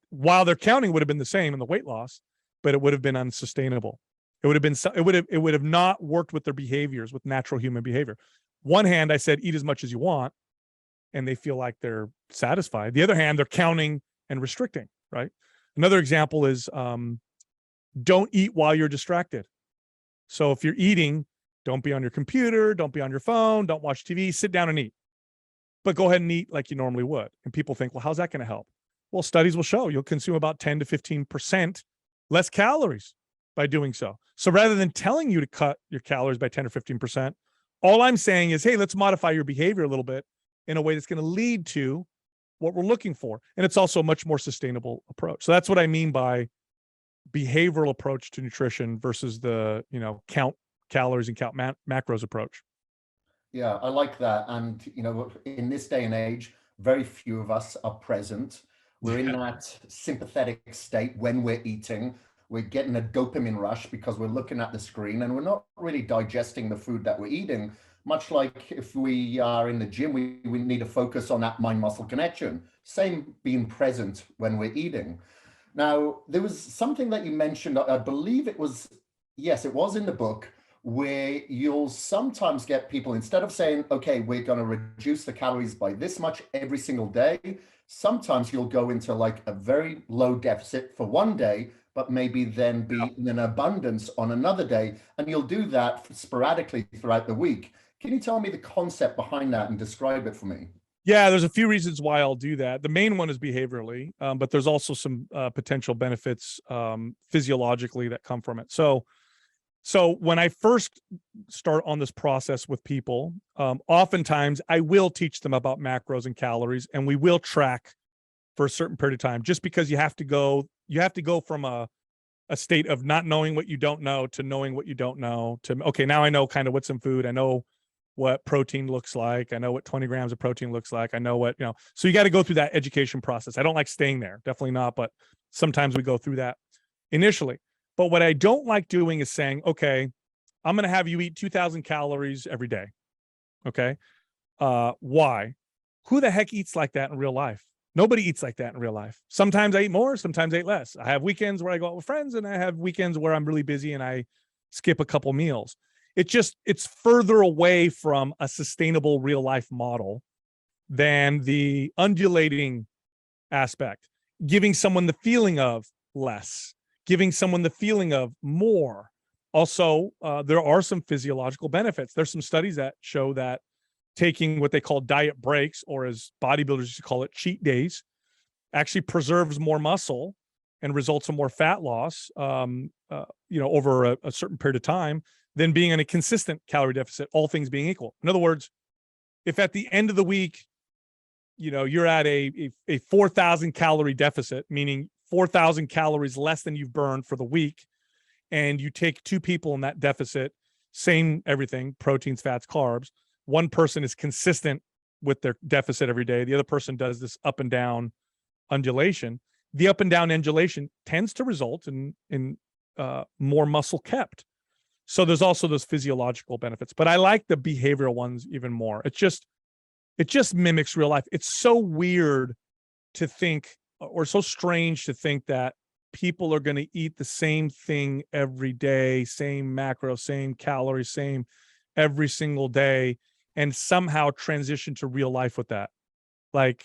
while they're counting, would have been the same in the weight loss, but it would have been unsustainable. It would have not worked with their behaviors, with natural human behavior. One hand, I said, eat as much as you want, and they feel like they're satisfied. The other hand, they're counting and restricting, right? Another example is don't eat while you're distracted. So if you're eating, don't be on your computer, don't be on your phone, don't watch TV, sit down and eat. But go ahead and eat like you normally would. And people think, well, how's that going to help? Well, studies will show you'll consume about 10 to 15% less calories by doing so. So rather than telling you to cut your calories by 10 or 15%, all I'm saying is, hey, let's modify your behavior a little bit in a way that's going to lead to what we're looking for. And it's also a much more sustainable approach. So that's what I mean by behavioral approach to nutrition versus the, count calories and count macros approach. Yeah, I like that. And, in this day and age, very few of us are present. We're in that sympathetic state when we're eating. We're getting a dopamine rush because we're looking at the screen and we're not really digesting the food that we're eating. Much like if we are in the gym, we need to focus on that mind-muscle connection. Same being present when we're eating. Now, there was something that you mentioned, I believe it was in the book, where you'll sometimes get people, instead of saying, okay, we're going to reduce the calories by this much every single day, sometimes you'll go into like a very low deficit for one day, but maybe then be in an abundance on another day. And you'll do that sporadically throughout the week. Can you tell me the concept behind that and describe it for me? Yeah, there's a few reasons why I'll do that. The main one is behaviorally, but there's also some potential benefits physiologically that come from it. So when I first start on this process with people, oftentimes I will teach them about macros and calories, and we will track for a certain period of time, just because you have to go from a state of not knowing what you don't know to knowing what you don't know to, okay, now I know kind of what's in food. I know what protein looks like. I know what 20 grams of protein looks like. I know what, so you got to go through that education process. I don't like staying there, definitely not, but sometimes we go through that initially. But what I don't like doing is saying, okay, I'm going to have you eat 2,000 calories every day. Okay. Why? Who the heck eats like that in real life? Nobody eats like that in real life. Sometimes I eat more, sometimes I eat less. I have weekends where I go out with friends, and I have weekends where I'm really busy and I skip a couple meals. It's further away from a sustainable real life model than the undulating aspect, giving someone the feeling of less, giving someone the feeling of more. Also, there are some physiological benefits. There's some studies that show that taking what they call diet breaks, or as bodybuilders used to call it, cheat days, actually preserves more muscle and results in more fat loss, over a certain period of time than being in a consistent calorie deficit, all things being equal. In other words, if at the end of the week, you're at a 4,000 calorie deficit, meaning 4,000 calories less than you've burned for the week, and you take two people in that deficit, same everything, proteins, fats, carbs, one person is consistent with their deficit every day. The other person does this up and down undulation. The up and down undulation tends to result in more muscle kept. So there's also those physiological benefits, but I like the behavioral ones even more. It just mimics real life. It's so weird to think, or so strange to think, that people are going to eat the same thing every day, same macro, same calories, same every single day, and somehow transition to real life with that. Like,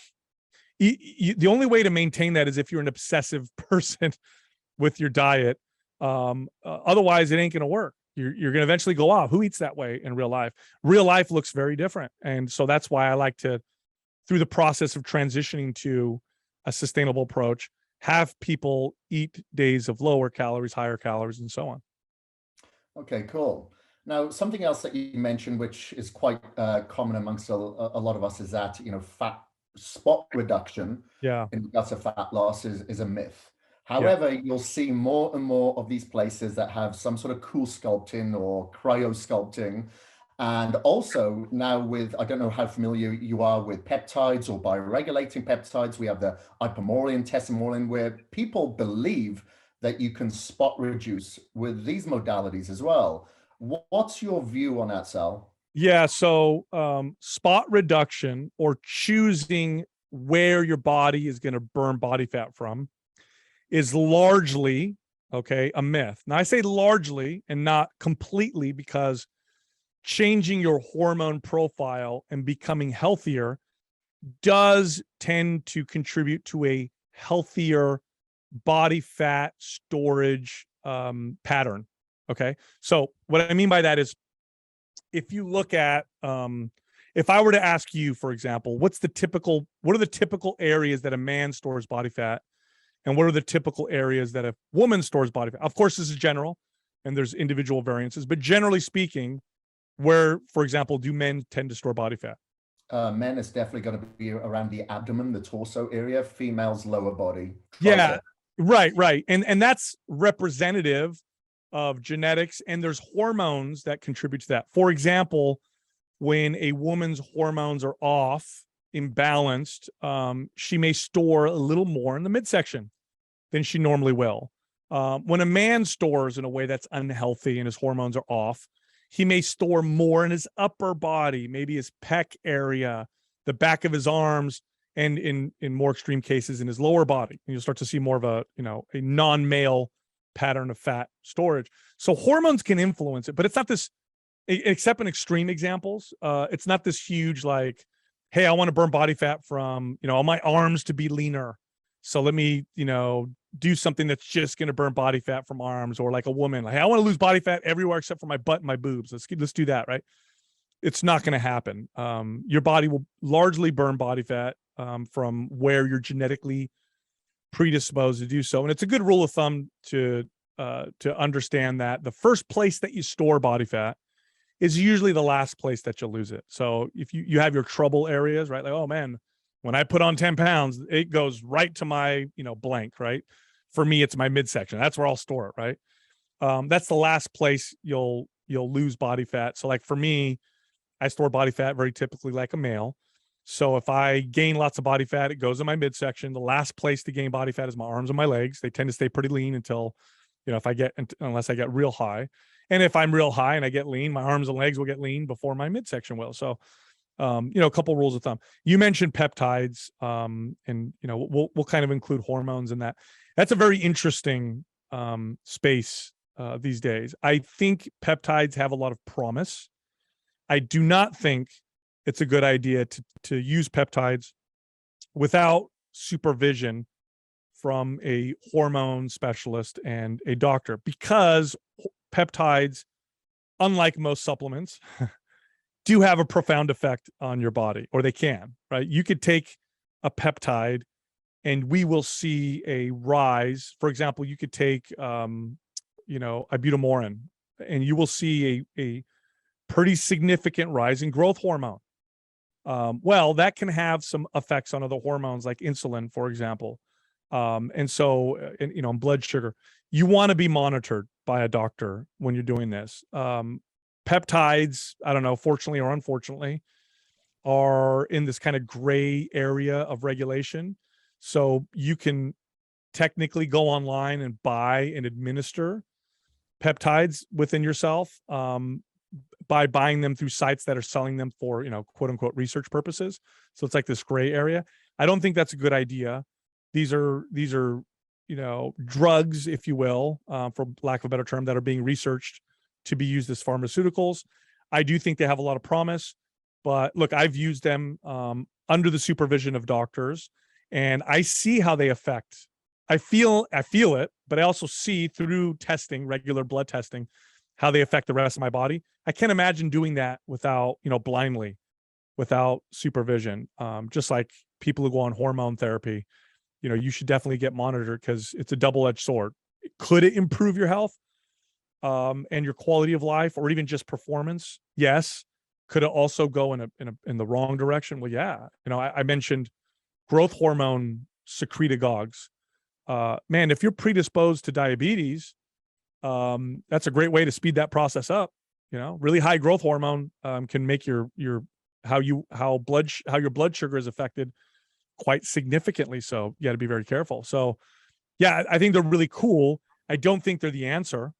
the only way to maintain that is if you're an obsessive person with your diet. Otherwise, it ain't going to work. You're going to eventually go off. Who eats that way in real life? Real life looks very different. And so that's why I like to, through the process of transitioning to a sustainable approach, have people eat days of lower calories, higher calories, and so on. Okay, cool. Now, something else that you mentioned, which is quite common amongst a lot of us, is that, fat spot reduction in regards to fat loss is a myth. However, you'll see more and more of these places that have some sort of cool sculpting or cryo sculpting. And also now with, I don't know how familiar you are with peptides or bioregulating peptides. We have the ipamorelin, tesamorelin, where people believe that you can spot reduce with these modalities as well. What's your view on that, Sal? Yeah. So spot reduction, or choosing where your body is going to burn body fat from, is largely, a myth. Now I say largely and not completely, because changing your hormone profile and becoming healthier does tend to contribute to a healthier body fat storage pattern. Okay. So what I mean by that is, if you look at, if I were to ask you, for example, what are the typical areas that a man stores body fat? And what are the typical areas that a woman stores body fat? Of course, this is general and there's individual variances, but generally speaking, where, for example, do men tend to store body fat? Men is definitely going to be around the abdomen, the torso area, females lower body. Yeah, right. And that's representative of genetics, and there's hormones that contribute to that. For example, when a woman's hormones are off, imbalanced, she may store a little more in the midsection than she normally will. When a man stores in a way that's unhealthy and his hormones are off, he may store more in his upper body, maybe his pec area, the back of his arms, and in more extreme cases in his lower body. And you'll start to see more of a non-male pattern of fat storage. So hormones can influence it, but it's not this, except in extreme examples, it's not this huge, like, hey, I want to burn body fat from, my arms to be leaner. So let me, do something that's just going to burn body fat from arms. Or like a woman, like, hey, I want to lose body fat everywhere except for my butt and my boobs. Let's do that. Right. it's not going to happen. Your body will largely burn body fat from where you're genetically predisposed to do so. And it's a good rule of thumb to understand that the first place that you store body fat is usually the last place that you'll lose it. So if you have your trouble areas, right? Like, oh man, when I put on 10 pounds, it goes right to my, blank, right? For me, it's my midsection. That's where I'll store it, right? That's the last place you'll lose body fat. So like for me, I store body fat very typically like a male. So if I gain lots of body fat, it goes in my midsection. The last place to gain body fat is my arms and my legs. They tend to stay pretty lean until, unless I get real high. And if I'm real high and I get lean, my arms and legs will get lean before my midsection will. So, a couple rules of thumb. You mentioned peptides, and we'll kind of include hormones in that. That's a very interesting space these days. I think peptides have a lot of promise. I do not think it's a good idea to use peptides without supervision from a hormone specialist and a doctor, because peptides, unlike most supplements, do have a profound effect on your body, or they can, right? You could take a peptide and we will see a rise. For example, you could take, ibutamorin, and you will see a pretty significant rise in growth hormone. Well, that can have some effects on other hormones like insulin, for example. And blood sugar. You want to be monitored by a doctor when you're doing this. Peptides, I don't know, fortunately or unfortunately, are in this kind of gray area of regulation. So you can technically go online and buy and administer peptides within yourself by buying them through sites that are selling them for, quote unquote, research purposes. So it's like this gray area. I don't think that's a good idea. These are drugs, if you will, for lack of a better term, that are being researched to be used as pharmaceuticals. I do think they have a lot of promise, but look, I've used them under the supervision of doctors, and I see how they affect. I feel it, but I also see through testing, regular blood testing, how they affect the rest of my body. I can't imagine doing that without, blindly, without supervision. Just like people who go on hormone therapy, you should definitely get monitored, because it's a double-edged sword. Could it improve your health and your quality of life, or even just performance? Yes. Could it also go in the wrong direction? Well, yeah. I mentioned growth hormone secretagogues. Man, if you're predisposed to diabetes, that's a great way to speed that process up. Really high growth hormone can make how your blood sugar is affected quite significantly. So you got to be very careful. So yeah, I think they're really cool. I don't think they're the answer.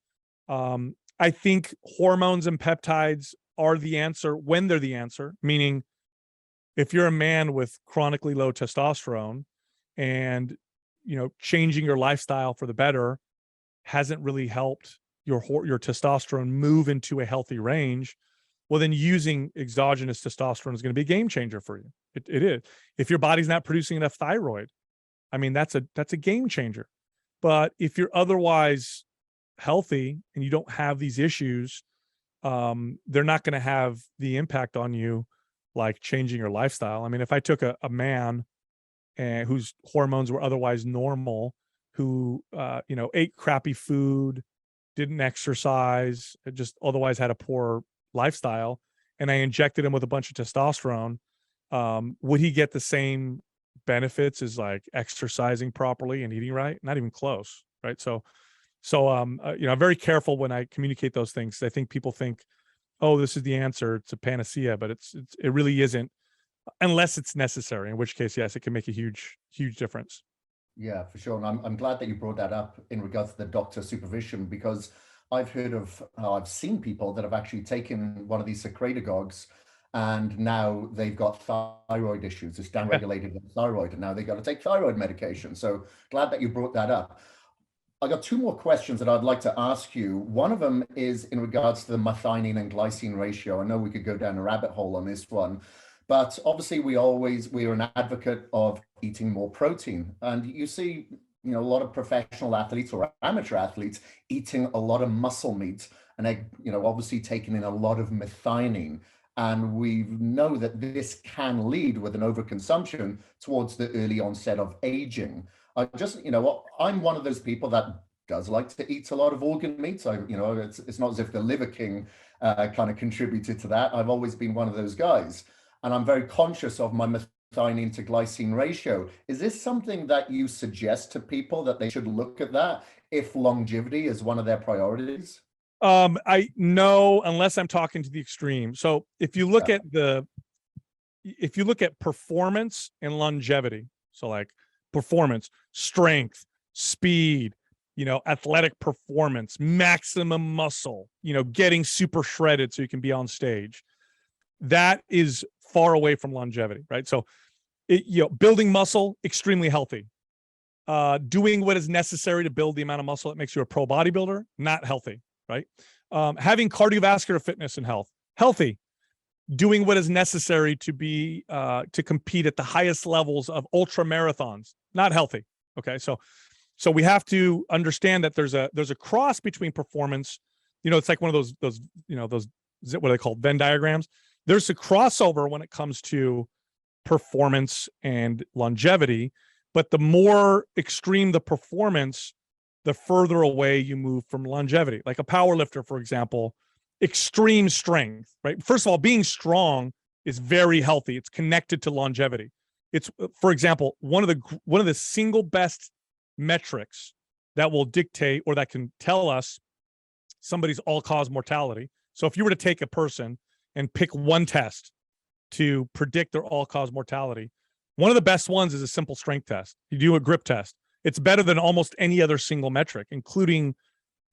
I think hormones and peptides are the answer when they're the answer, meaning if you're a man with chronically low testosterone and, changing your lifestyle for the better hasn't really helped your testosterone move into a healthy range, well, then using exogenous testosterone is going to be a game changer for you. It is. If your body's not producing enough thyroid, I mean, that's a game changer. But if you're otherwise healthy and you don't have these issues, they're not going to have the impact on you like changing your lifestyle. I mean, if I took a man whose hormones were otherwise normal, who ate crappy food, didn't exercise, just otherwise had a poor lifestyle, and I injected him with a bunch of testosterone, would he get the same benefits as like exercising properly and eating right? Not even close, right? So I'm very careful when I communicate those things. I think people think, oh, this is the answer, it's a panacea, but it really isn't, unless it's necessary, in which case, yes, it can make a huge difference. Yeah, for sure. And I'm glad that you brought that up in regards to the doctor supervision, because I've seen people that have actually taken one of these secretagogues and now they've got thyroid issues. It's downregulated with thyroid, and now they've got to take thyroid medication. So glad that you brought that up. I got two more questions that I'd like to ask you. One of them is in regards to the methionine and glycine ratio. I know we could go down a rabbit hole on this one, but obviously we're an advocate of eating more protein. And you see, a lot of professional athletes or amateur athletes eating a lot of muscle meat, and they, obviously taking in a lot of methionine. And we know that this can lead with an overconsumption towards the early onset of aging. I just, I'm one of those people that does like to eat a lot of organ meats. It's not as if the Liver King kind of contributed to that. I've always been one of those guys. And I'm very conscious of my methionine to glycine ratio. Is this something that you suggest to people that they should look at that if longevity is one of their priorities? I know, unless I'm talking to the extreme. So if you look at performance and longevity, so like performance, strength, speed, athletic performance, maximum muscle, getting super shredded so you can be on stage, that is far away from longevity, right? So, building muscle, extremely healthy. Doing what is necessary to build the amount of muscle that makes you a pro bodybuilder, not healthy, right? Having cardiovascular fitness and health, healthy. Doing what is necessary to be to compete at the highest levels of ultra marathons, not healthy. Okay, so we have to understand that there's a cross between performance. It's like one of those what are they called, Venn diagrams. There's a crossover when it comes to performance and longevity, but the more extreme the performance, the further away you move from longevity. Like a power lifter, for example, extreme strength, right? First of all, being strong is very healthy. It's connected to longevity. It's, for example, one of the single best metrics that will dictate or that can tell us somebody's all-cause mortality. So if you were to take a person and pick one test to predict their all-cause mortality, one of the best ones is a simple strength test. You do a grip test. It's better than almost any other single metric, including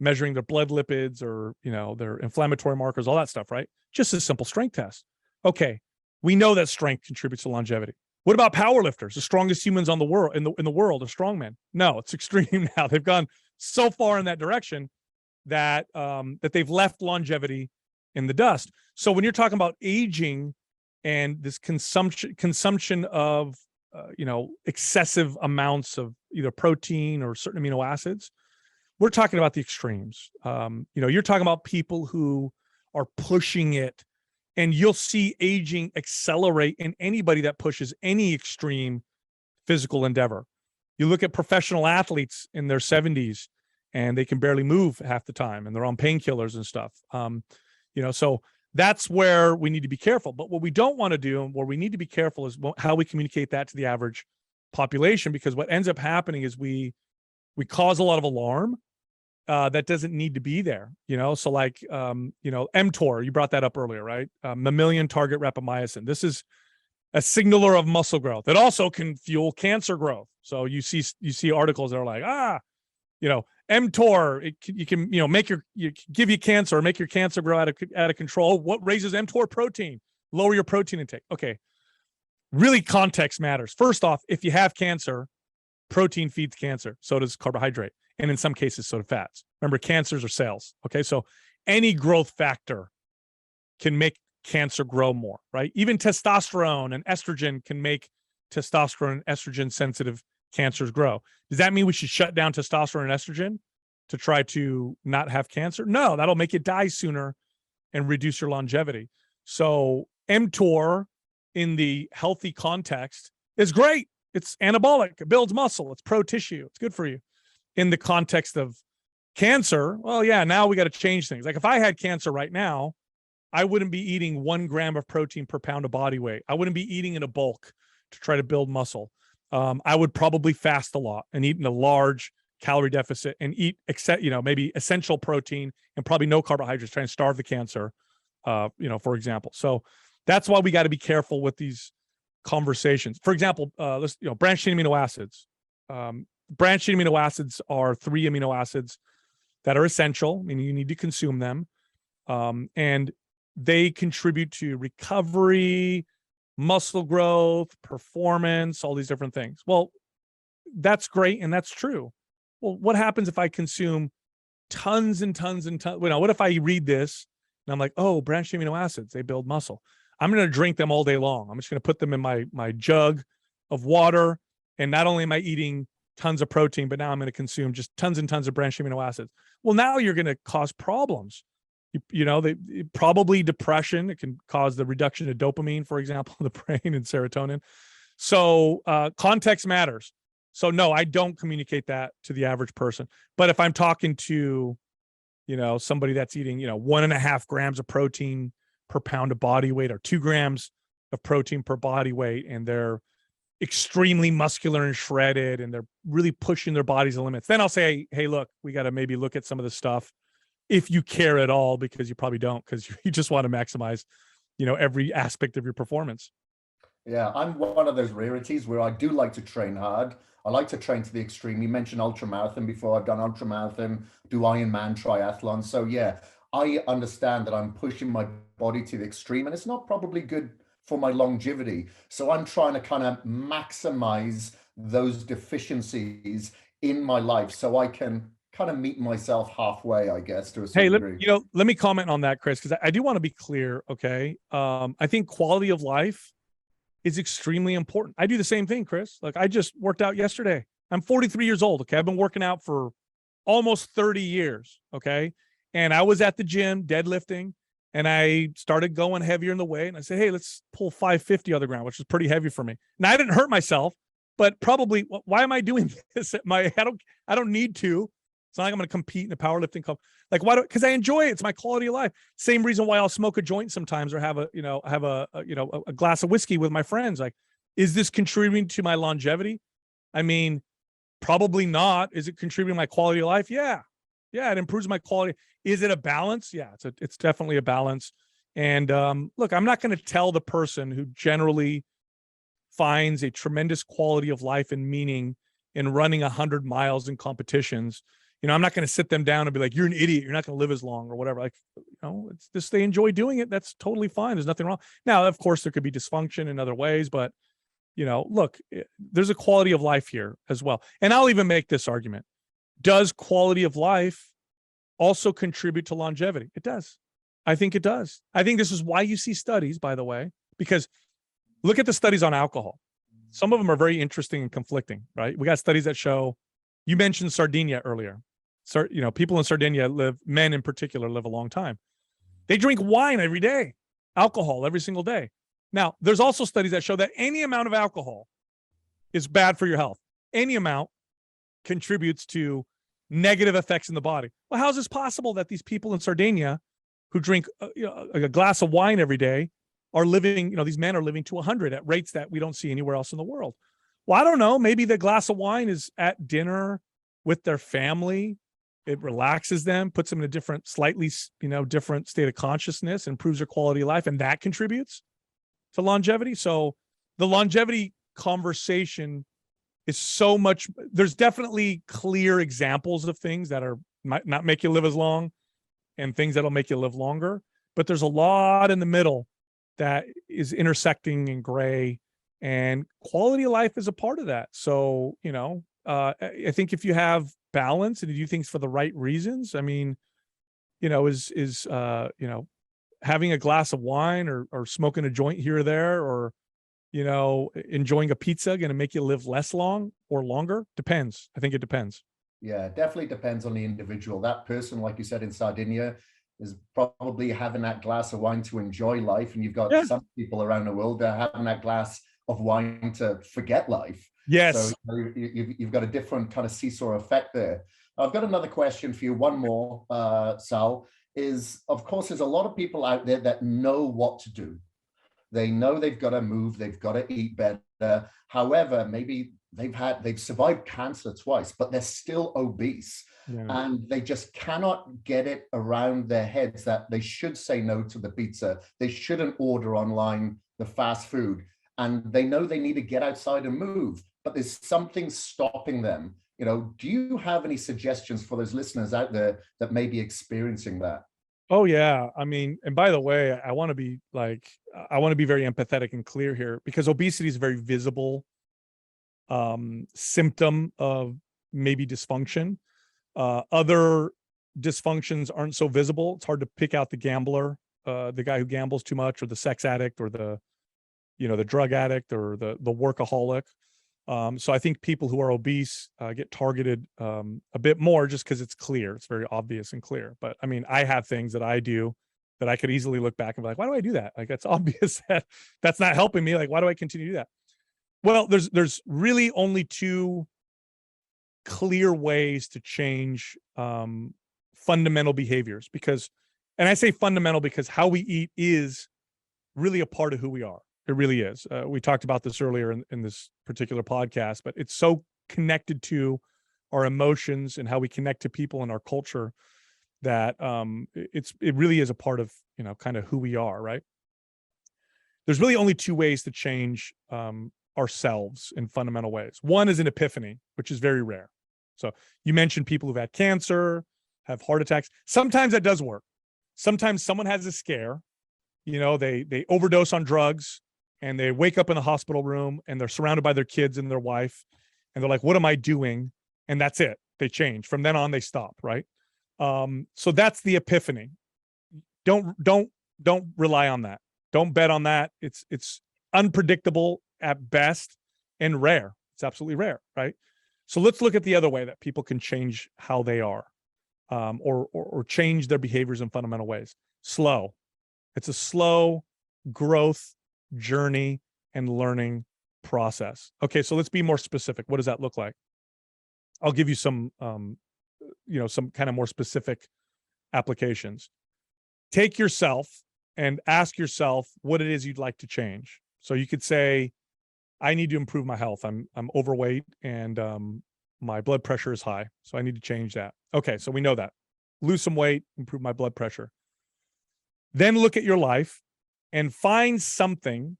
measuring their blood lipids or, their inflammatory markers, all that stuff, right? Just a simple strength test. Okay, we know that strength contributes to longevity. What about power lifters? The strongest humans on the world in the world are strongmen. No, it's extreme now. They've gone so far in that direction that that they've left longevity in the dust. So when you're talking about aging and this consumption of excessive amounts of either protein or certain amino acids, we're talking about the extremes. You're talking about people who are pushing it, and you'll see aging accelerate in anybody that pushes any extreme physical endeavor. You look at professional athletes in their 70s and they can barely move half the time and they're on painkillers and stuff. So that's where we need to be careful. But what we don't want to do, and where we need to be careful, is how we communicate that to the average population, because what ends up happening is we cause a lot of alarm that doesn't need to be there. So like, mTOR, you brought that up earlier, right? Mammalian target rapamycin. This is a signaler of muscle growth. It also can fuel cancer growth. So you see articles that are like, mTOR, you can give you cancer or make your cancer grow out of control. What raises mTOR? Protein. Lower your protein intake. Okay, really context matters. First off, if you have cancer, protein feeds cancer. So does carbohydrate, and in some cases, so do fats. Remember, cancers are cells. Okay, so any growth factor can make cancer grow more, right? Even testosterone and estrogen can make testosterone and estrogen sensitive cancers grow. Does that mean we should shut down testosterone and estrogen to try to not have cancer? No, that'll make you die sooner and reduce your longevity. So mTOR in the healthy context is great. It's anabolic. It builds muscle. It's pro-tissue. It's good for you. In the context of cancer, well, yeah, now we got to change things. Like if I had cancer right now, I wouldn't be eating 1 gram of protein per pound of body weight. I wouldn't be eating in a bulk to try to build muscle. I would probably fast a lot and eat in a large calorie deficit and eat, maybe essential protein and probably no carbohydrates, try and starve the cancer, for example. So that's why we got to be careful with these conversations. For example, branched chain amino acids. Branched chain amino acids are 3 amino acids that are essential, meaning you need to consume them. And they contribute to recovery, muscle growth, performance, all these different things. Well, that's great and that's true. Well, what happens if I consume tons and tons and tons? What if I read this and I'm like, oh, branched amino acids, they build muscle. I'm going to drink them all day long. I'm just going to put them in my jug of water. And not only am I eating tons of protein, but now I'm going to consume just tons and tons of branched amino acids. Well, now you're going to cause problems. They probably depression. It can cause the reduction of dopamine, for example, in the brain, and serotonin. So context matters. So no, I don't communicate that to the average person. But if I'm talking to, somebody that's eating, 1.5 grams of protein per pound of body weight, or 2 grams of protein per body weight, and they're extremely muscular and shredded, and they're really pushing their body's limits, then I'll say, hey, look, we got to maybe look at some of the stuff, if you care at all, because you probably don't, because you just want to maximize, every aspect of your performance. Yeah, I'm one of those rarities where I do like to train hard. I like to train to the extreme. You mentioned ultramarathon before. I've done ultramarathon, do Ironman triathlon. So yeah, I understand that I'm pushing my body to the extreme, and it's not probably good for my longevity. So I'm trying to kind of maximize those deficiencies in my life so I can kind of meet myself halfway, I guess, to a certain degree. Let me comment on that, Kris, because I do want to be clear. Okay. I think quality of life is extremely important. I do the same thing, Kris. Like, I just worked out yesterday. I'm 43 years old. Okay. I've been working out for almost 30 years. Okay. And I was at the gym deadlifting, and I started going heavier in the weight. And I said, hey, let's pull 550 on the ground, which is pretty heavy for me. Now, I didn't hurt myself, but probably, why am I doing this? I don't need to. It's not like I'm going to compete in a powerlifting club. Like, why? Because I enjoy it. It's my quality of life. Same reason why I'll smoke a joint sometimes, or have a glass of whiskey with my friends. Like, is this contributing to my longevity? I mean, probably not. Is it contributing to my quality of life? Yeah. It improves my quality. Is it a balance? Yeah, it's definitely a balance. And look, I'm not going to tell the person who generally finds a tremendous quality of life and meaning in running 100 miles in competitions. I'm not going to sit them down and be like, you're an idiot, you're not going to live as long, or whatever. Like, it's just, they enjoy doing it. That's totally fine. There's nothing wrong. Now, of course, there could be dysfunction in other ways, but look, there's a quality of life here as well. And I'll even make this argument. Does quality of life also contribute to longevity? It does. I think it does. I think this is why you see studies, by the way, because look at the studies on alcohol. Some of them are very interesting and conflicting, right? We got studies that show, you mentioned Sardinia earlier. So, people in Sardinia men in particular, live a long time. They drink wine every day, alcohol every single day. Now, there's also studies that show that any amount of alcohol is bad for your health. Any amount contributes to negative effects in the body. Well, how is this possible that these people in Sardinia who drink a glass of wine every day are living, these men are living to 100 at rates that we don't see anywhere else in the world? Well, I don't know. Maybe the glass of wine is at dinner with their family. It relaxes them, puts them in a different, slightly, different state of consciousness, improves their quality of life. And that contributes to longevity. So the longevity conversation is so much, there's definitely clear examples of things that might not make you live as long, and things that'll make you live longer. But there's a lot in the middle that is intersecting and gray, and quality of life is a part of that. So, I think if you have balance and you do things for the right reasons, I mean, is having a glass of wine or smoking a joint here or there, or, enjoying a pizza going to make you live less long or longer? Depends. I think it depends. Yeah, it definitely depends on the individual. That person, like you said, in Sardinia, is probably having that glass of wine to enjoy life. And you've got some people around the world that are having that glass of wine to forget life. Yes. So you've got a different kind of seesaw effect there. I've got another question for you. One more, Sal, is, of course, there's a lot of people out there that know what to do. They know they've got to move, they've got to eat better. However, maybe they've survived cancer twice, but they're still obese. Yeah. And they just cannot get it around their heads that they should say no to the pizza. They shouldn't order online the fast food. And they know they need to get outside and move, but there's something stopping them. Do you have any suggestions for those listeners out there that may be experiencing that? Oh yeah. I mean, and by the way, I want to be very empathetic and clear here, because obesity is a very visible symptom of maybe dysfunction. Other dysfunctions aren't so visible. It's hard to pick out the gambler, the guy who gambles too much, or the sex addict, or the drug addict, or the workaholic. So I think people who are obese get targeted a bit more just because it's clear. It's very obvious and clear. But I mean, I have things that I do that I could easily look back and be like, why do I do that? Like, it's obvious that that's not helping me. Like, why do I continue to do that? Well, there's really only two clear ways to change fundamental behaviors, because, and I say fundamental because how we eat is really a part of who we are. It really is. We talked about this earlier in this particular podcast, but it's so connected to our emotions and how we connect to people in our culture that it really is a part of, you know, kind of who we are, right? There's really only two ways to change ourselves in fundamental ways. One is an epiphany, which is very rare. So you mentioned people who've had cancer, have heart attacks. Sometimes that does work. Sometimes someone has a scare, you know, they overdose on drugs and they wake up in the hospital room and they're surrounded by their kids and their wife. And they're like, what am I doing? And that's it. They change. From then on, they stop, right? So that's the epiphany. Don't rely on that. Don't bet on that. It's unpredictable at best and rare. It's absolutely rare, right? So let's look at the other way that people can change how they are, or change their behaviors in fundamental ways. Slow. It's a slow growth journey and learning process. Okay, so let's be more specific. What does that look like? I'll give you some, some kind of more specific applications. Take yourself and ask yourself what it is you'd like to change. So you could say, I need to improve my health. I'm overweight and my blood pressure is high. So I need to change that. Okay, so we know that. Lose some weight, improve my blood pressure. Then look at your life and find something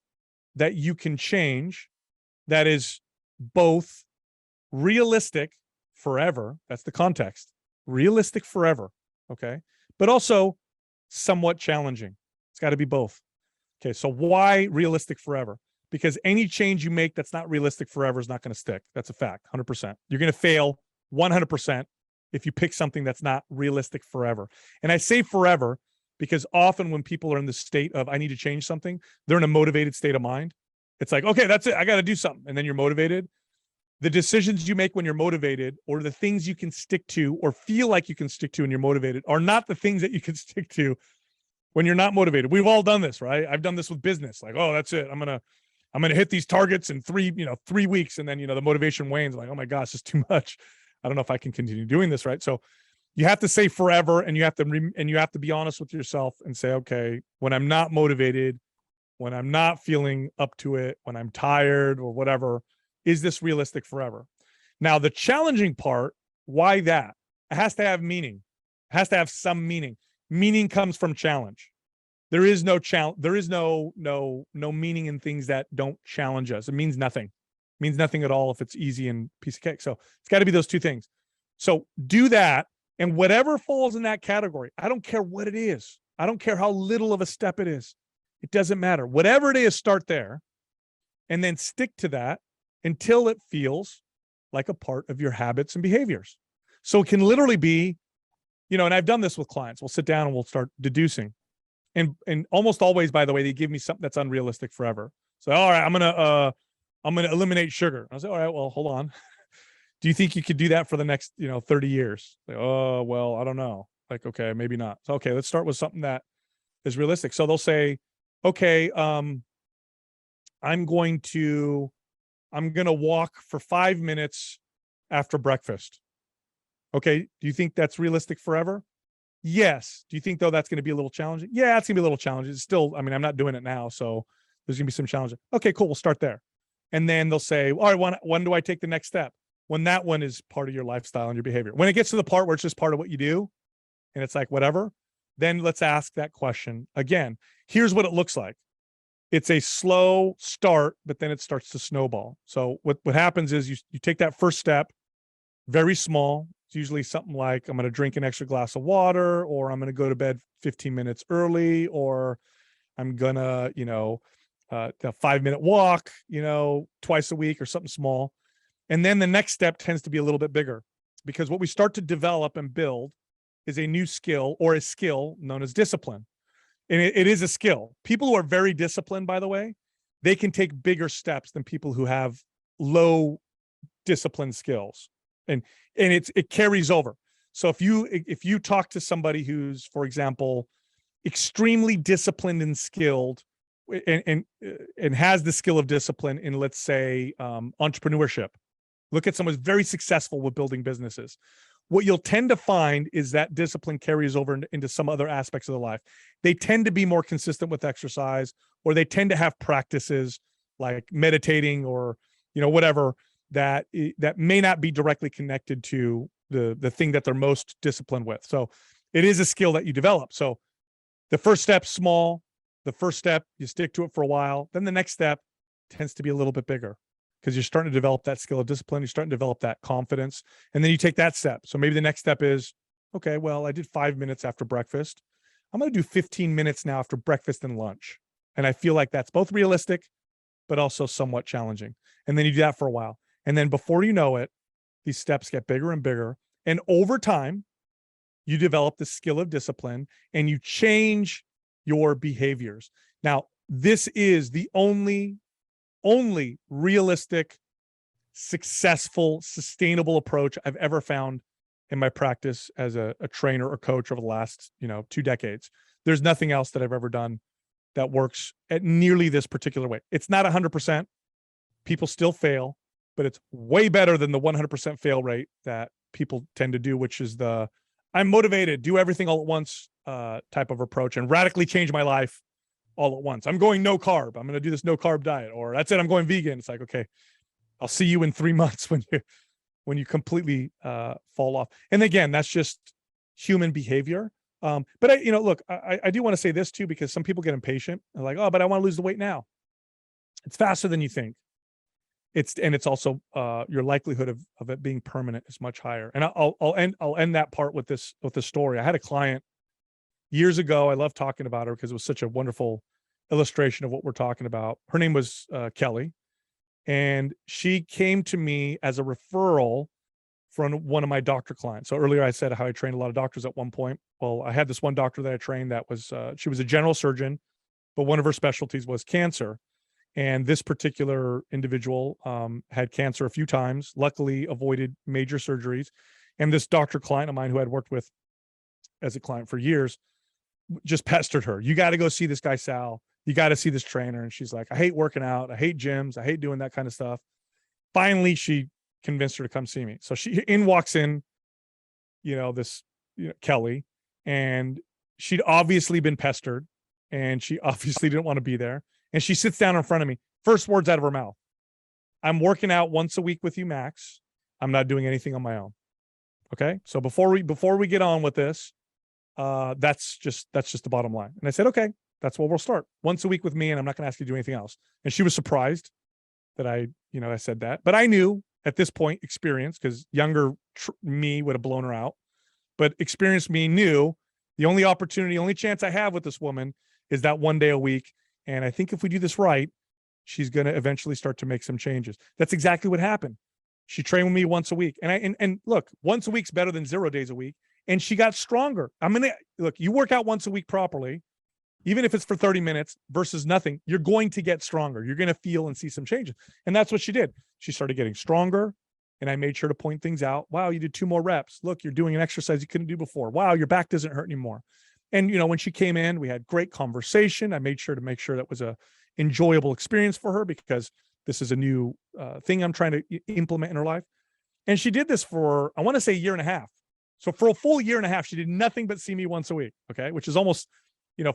that you can change that is both realistic forever. That's the context. Realistic forever. Okay. But also somewhat challenging. It's got to be both. Okay. So why realistic forever? Because any change you make that's not realistic forever is not going to stick. That's a fact. 100%. You're going to fail 100% if you pick something that's not realistic forever. And I say forever because often when people are in the state of, I need to change something, they're in a motivated state of mind. It's like, okay, that's it. I got to do something. And then you're motivated. The decisions you make when you're motivated, or the things you can stick to or feel like you can stick to when you're motivated, are not the things that you can stick to when you're not motivated. We've all done this, right? I've done this with business. Like, oh, that's it. I'm going to hit these targets in 3 weeks. And then, the motivation wanes. Like, oh my gosh, it's too much. I don't know if I can continue doing this. Right. So you have to say forever, and you have to be honest with yourself and say, okay, when I'm not motivated, when I'm not feeling up to it, when I'm tired or whatever, is this realistic forever? Now, the challenging part, why that? It has to have meaning. It has to have some meaning. Meaning comes from challenge. There is no challenge. There is no meaning in things that don't challenge us. It means nothing. It means nothing at all if it's easy and piece of cake. So it's got to be those two things. So do that, and whatever falls in that category, I don't care what it is. I don't care how little of a step it is. It doesn't matter. Whatever it is, start there, and then stick to that until it feels like a part of your habits and behaviors. So it can literally be, and I've done this with clients. We'll sit down and we'll start deducing. And almost always, by the way, they give me something that's unrealistic forever. So, all right, I'm gonna eliminate sugar. I say, all right, well, hold on. Do you think you could do that for the next 30 years? Like, oh, well, I don't know. Like, okay, maybe not. So, okay, let's start with something that is realistic. So they'll say, okay, I'm going to walk for 5 minutes after breakfast. Okay, do you think that's realistic forever? Yes. Do you think, though, that's going to be a little challenging? Yeah, it's going to be a little challenging. It's still, I'm not doing it now, so there's going to be some challenges. Okay, cool. We'll start there. And then they'll say, all right, when do I take the next step? When that one is part of your lifestyle and your behavior. When it gets to the part where it's just part of what you do, and it's like, whatever, then let's ask that question again. Here's what it looks like. It's a slow start, but then it starts to snowball. So what happens is you take that first step, very small. It's usually something like, I'm going to drink an extra glass of water, or I'm going to go to bed 15 minutes early, or I'm going to, a 5-minute walk, twice a week, or something small. And then the next step tends to be a little bit bigger, because what we start to develop and build is a new skill, or a skill known as discipline. And it is a skill. People who are very disciplined, by the way, they can take bigger steps than people who have low discipline skills, and it carries over. So if you talk to somebody who's, for example, extremely disciplined and skilled, and has the skill of discipline in, let's say, entrepreneurship, look at someone who's very successful with building businesses. What you'll tend to find is that discipline carries over into some other aspects of their life. They tend to be more consistent with exercise, or they tend to have practices like meditating or, whatever that may not be directly connected to the thing that they're most disciplined with. So it is a skill that you develop. So the first step's small. The first step, you stick to it for a while. Then the next step tends to be a little bit bigger, because you're starting to develop that skill of discipline. You're starting to develop that confidence. And then you take that step. So maybe the next step is, okay, well, I did 5 minutes after breakfast. I'm going to do 15 minutes now after breakfast and lunch. And I feel like that's both realistic, but also somewhat challenging. And then you do that for a while. And then before you know it, these steps get bigger and bigger. And over time, you develop the skill of discipline and you change your behaviors. Now, this is the only realistic, successful, sustainable approach I've ever found in my practice as a trainer or coach over the last, 2 decades. There's nothing else that I've ever done that works at nearly this particular way. It's not 100%. People still fail, but it's way better than the 100% fail rate that people tend to do, which is the I'm motivated, do everything all at once type of approach and radically change my life all at once. I'm going no carb. I'm going to do this no carb diet, or that's it, I'm going vegan. It's like, okay, I'll see you in 3 months when you completely fall off. And again, that's just human behavior. But I do want to say this too, because some people get impatient. They're like, oh, but I want to lose the weight now. It's faster than you think. It's also your likelihood of it being permanent is much higher. And I'll end that part with this story. I had a client years ago. I love talking about her because it was such a wonderful illustration of what we're talking about. Her name was Kelly, and she came to me as a referral from one of my doctor clients. So earlier I said how I trained a lot of doctors at one point. Well, I had this one doctor that I trained that was she was a general surgeon, but one of her specialties was cancer. And this particular individual had cancer a few times, luckily avoided major surgeries. And this doctor client of mine who I'd worked with as a client for years just pestered her. You got to go see this guy, Sal. You got to see this trainer. And she's like, I hate working out. I hate gyms. I hate doing that kind of stuff. Finally, she convinced her to come see me. So she walks in, Kelly, and she'd obviously been pestered and she obviously didn't want to be there. And she sits down in front of me. First words out of her mouth: I'm working out once a week with you, max. I'm not doing anything on my own. Okay. So before we get on with this, that's just the bottom line. And I said, okay, that's where we'll start. Once a week with me, and I'm not going to ask you to do anything else. And she was surprised that I said that. But I knew at this point, experience, because younger me would have blown her out. But experienced me knew the only chance I have with this woman is that one day a week. And I think if we do this right, she's going to eventually start to make some changes. That's exactly what happened. She trained with me once a week. And look, once a week's better than 0 days a week. And she got stronger. Look, you work out once a week properly, even if it's for 30 minutes versus nothing, you're going to get stronger. You're going to feel and see some changes. And that's what she did. She started getting stronger. And I made sure to point things out. Wow, you did 2 more reps. Look, you're doing an exercise you couldn't do before. Wow, your back doesn't hurt anymore. And, when she came in, we had great conversation. I made sure that was a enjoyable experience for her, because this is a new thing I'm trying to implement in her life. And she did this for, I want to say, 1.5 years. So for a full 1.5 years, she did nothing but see me once a week. Okay. Which is almost,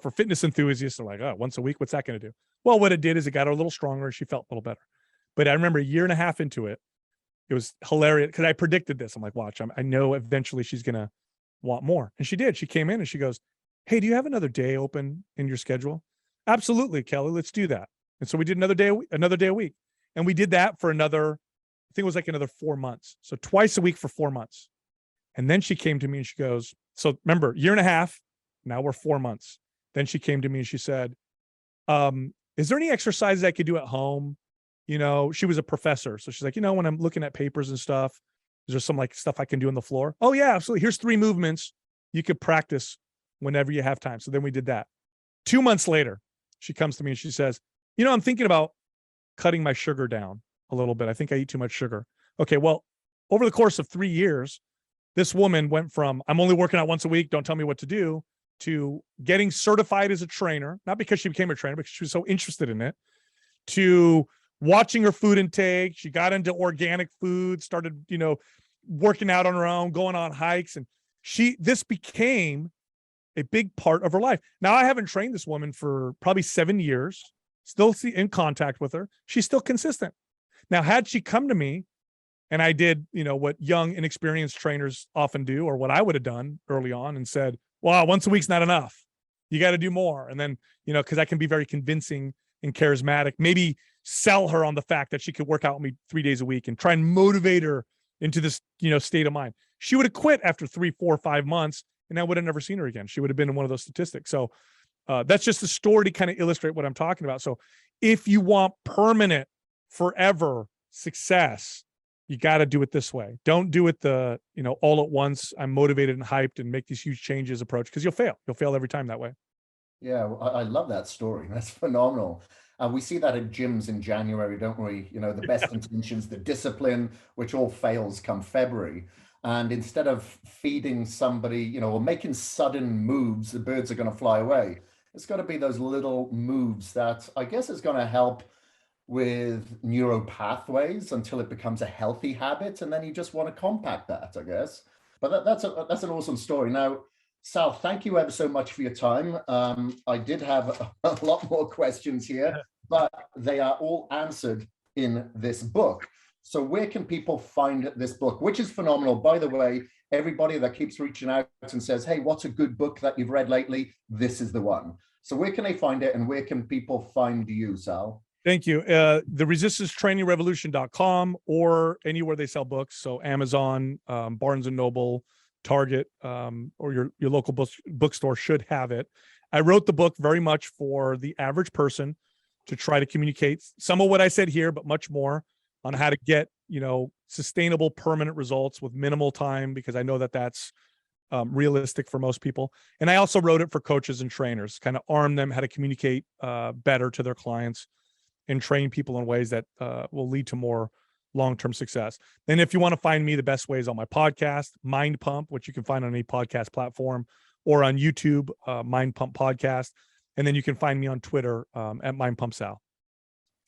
for fitness enthusiasts, they're like, oh, once a week, what's that going to do? Well, what it did is it got her a little stronger and she felt a little better. But I remember 1.5 years into it, it was hilarious because I predicted this. I'm like, watch, I know eventually she's going to want more. And she did. She came in and she goes, hey, do you have another day open in your schedule? Absolutely, Kelly, let's do that. And so we did another day a week. And we did that for another 4 months. So twice a week for 4 months. And then she came to me and she goes, so remember, 1.5 years, now we're 4 months. Then she came to me and she said, is there any exercises I could do at home? She was a professor. So she's like, when I'm looking at papers and stuff, is there some stuff I can do on the floor? Oh yeah, absolutely. Here's 3 movements you could practice whenever you have time. So then we did that. 2 months later, she comes to me and she says, I'm thinking about cutting my sugar down a little bit. I think I eat too much sugar. Okay, well, over the course of 3 years, this woman went from, I'm only working out once a week, don't tell me what to do, to getting certified as a trainer, not because she became a trainer, because she was so interested in it, to watching her food intake. She got into organic food, started, working out on her own, going on hikes. And this became a big part of her life. Now, I haven't trained this woman for probably 7 years, still in contact with her. She's still consistent. Now, had she come to me and I did, what young, inexperienced trainers often do, or what I would have done early on, and said, wow, once a week's not enough. You got to do more. And then, because I can be very convincing and charismatic, maybe sell her on the fact that she could work out with me 3 days a week and try and motivate her into this, state of mind. She would have quit after 3, 4, 5 months, and I would have never seen her again. She would have been in one of those statistics. So that's just a story to kind of illustrate what I'm talking about. So if you want permanent, forever success, you got to do it this way. Don't do it all at once. I'm motivated and hyped and make these huge changes approach, because you'll fail. You'll fail every time that way. Yeah, I love that story. That's phenomenal. We see that at gyms in January, don't we? The best intentions, the discipline, which all fails come February. And instead of feeding somebody, or making sudden moves, the birds are going to fly away. It's got to be those little moves that I guess is going to help with neural pathways until it becomes a healthy habit. And then you just want to compact that, I guess. But that's an awesome story. Now, Sal, thank you ever so much for your time. I did have a lot more questions here, but they are all answered in this book. So where can people find this book, which is phenomenal? By the way, everybody that keeps reaching out and says, hey, what's a good book that you've read lately? This is the one. So where can they find it, and where can people find you, Sal? Thank you. The resistancetrainingrevolution.com, or anywhere they sell books. So Amazon, Barnes and Noble, Target, or your local bookstore should have it. I wrote the book very much for the average person to try to communicate some of what I said here, but much more on how to get, sustainable, permanent results with minimal time, because I know that that's realistic for most people. And I also wrote it for coaches and trainers, kind of arm them how to communicate better to their clients and train people in ways that will lead to more long-term success. And if you want to find me, the best way is on my podcast, Mind Pump, which you can find on any podcast platform, or on YouTube, Mind Pump Podcast. And then you can find me on Twitter at Mind Pump Sal.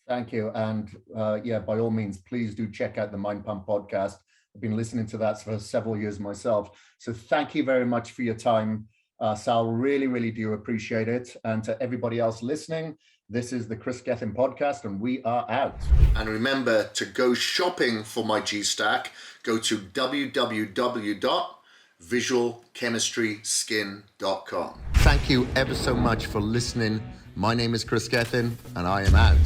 Thank you. And yeah, by all means, please do check out the Mind Pump podcast. I've been listening to that for several years myself. So thank you very much for your time, Sal. Really, really do appreciate it. And to everybody else listening, this is the Kris Gethin podcast, and we are out. And remember to go shopping for my G-Stack. Go to www.visualchemistryskin.com. Thank you ever so much for listening. My name is Kris Gethin, and I am out.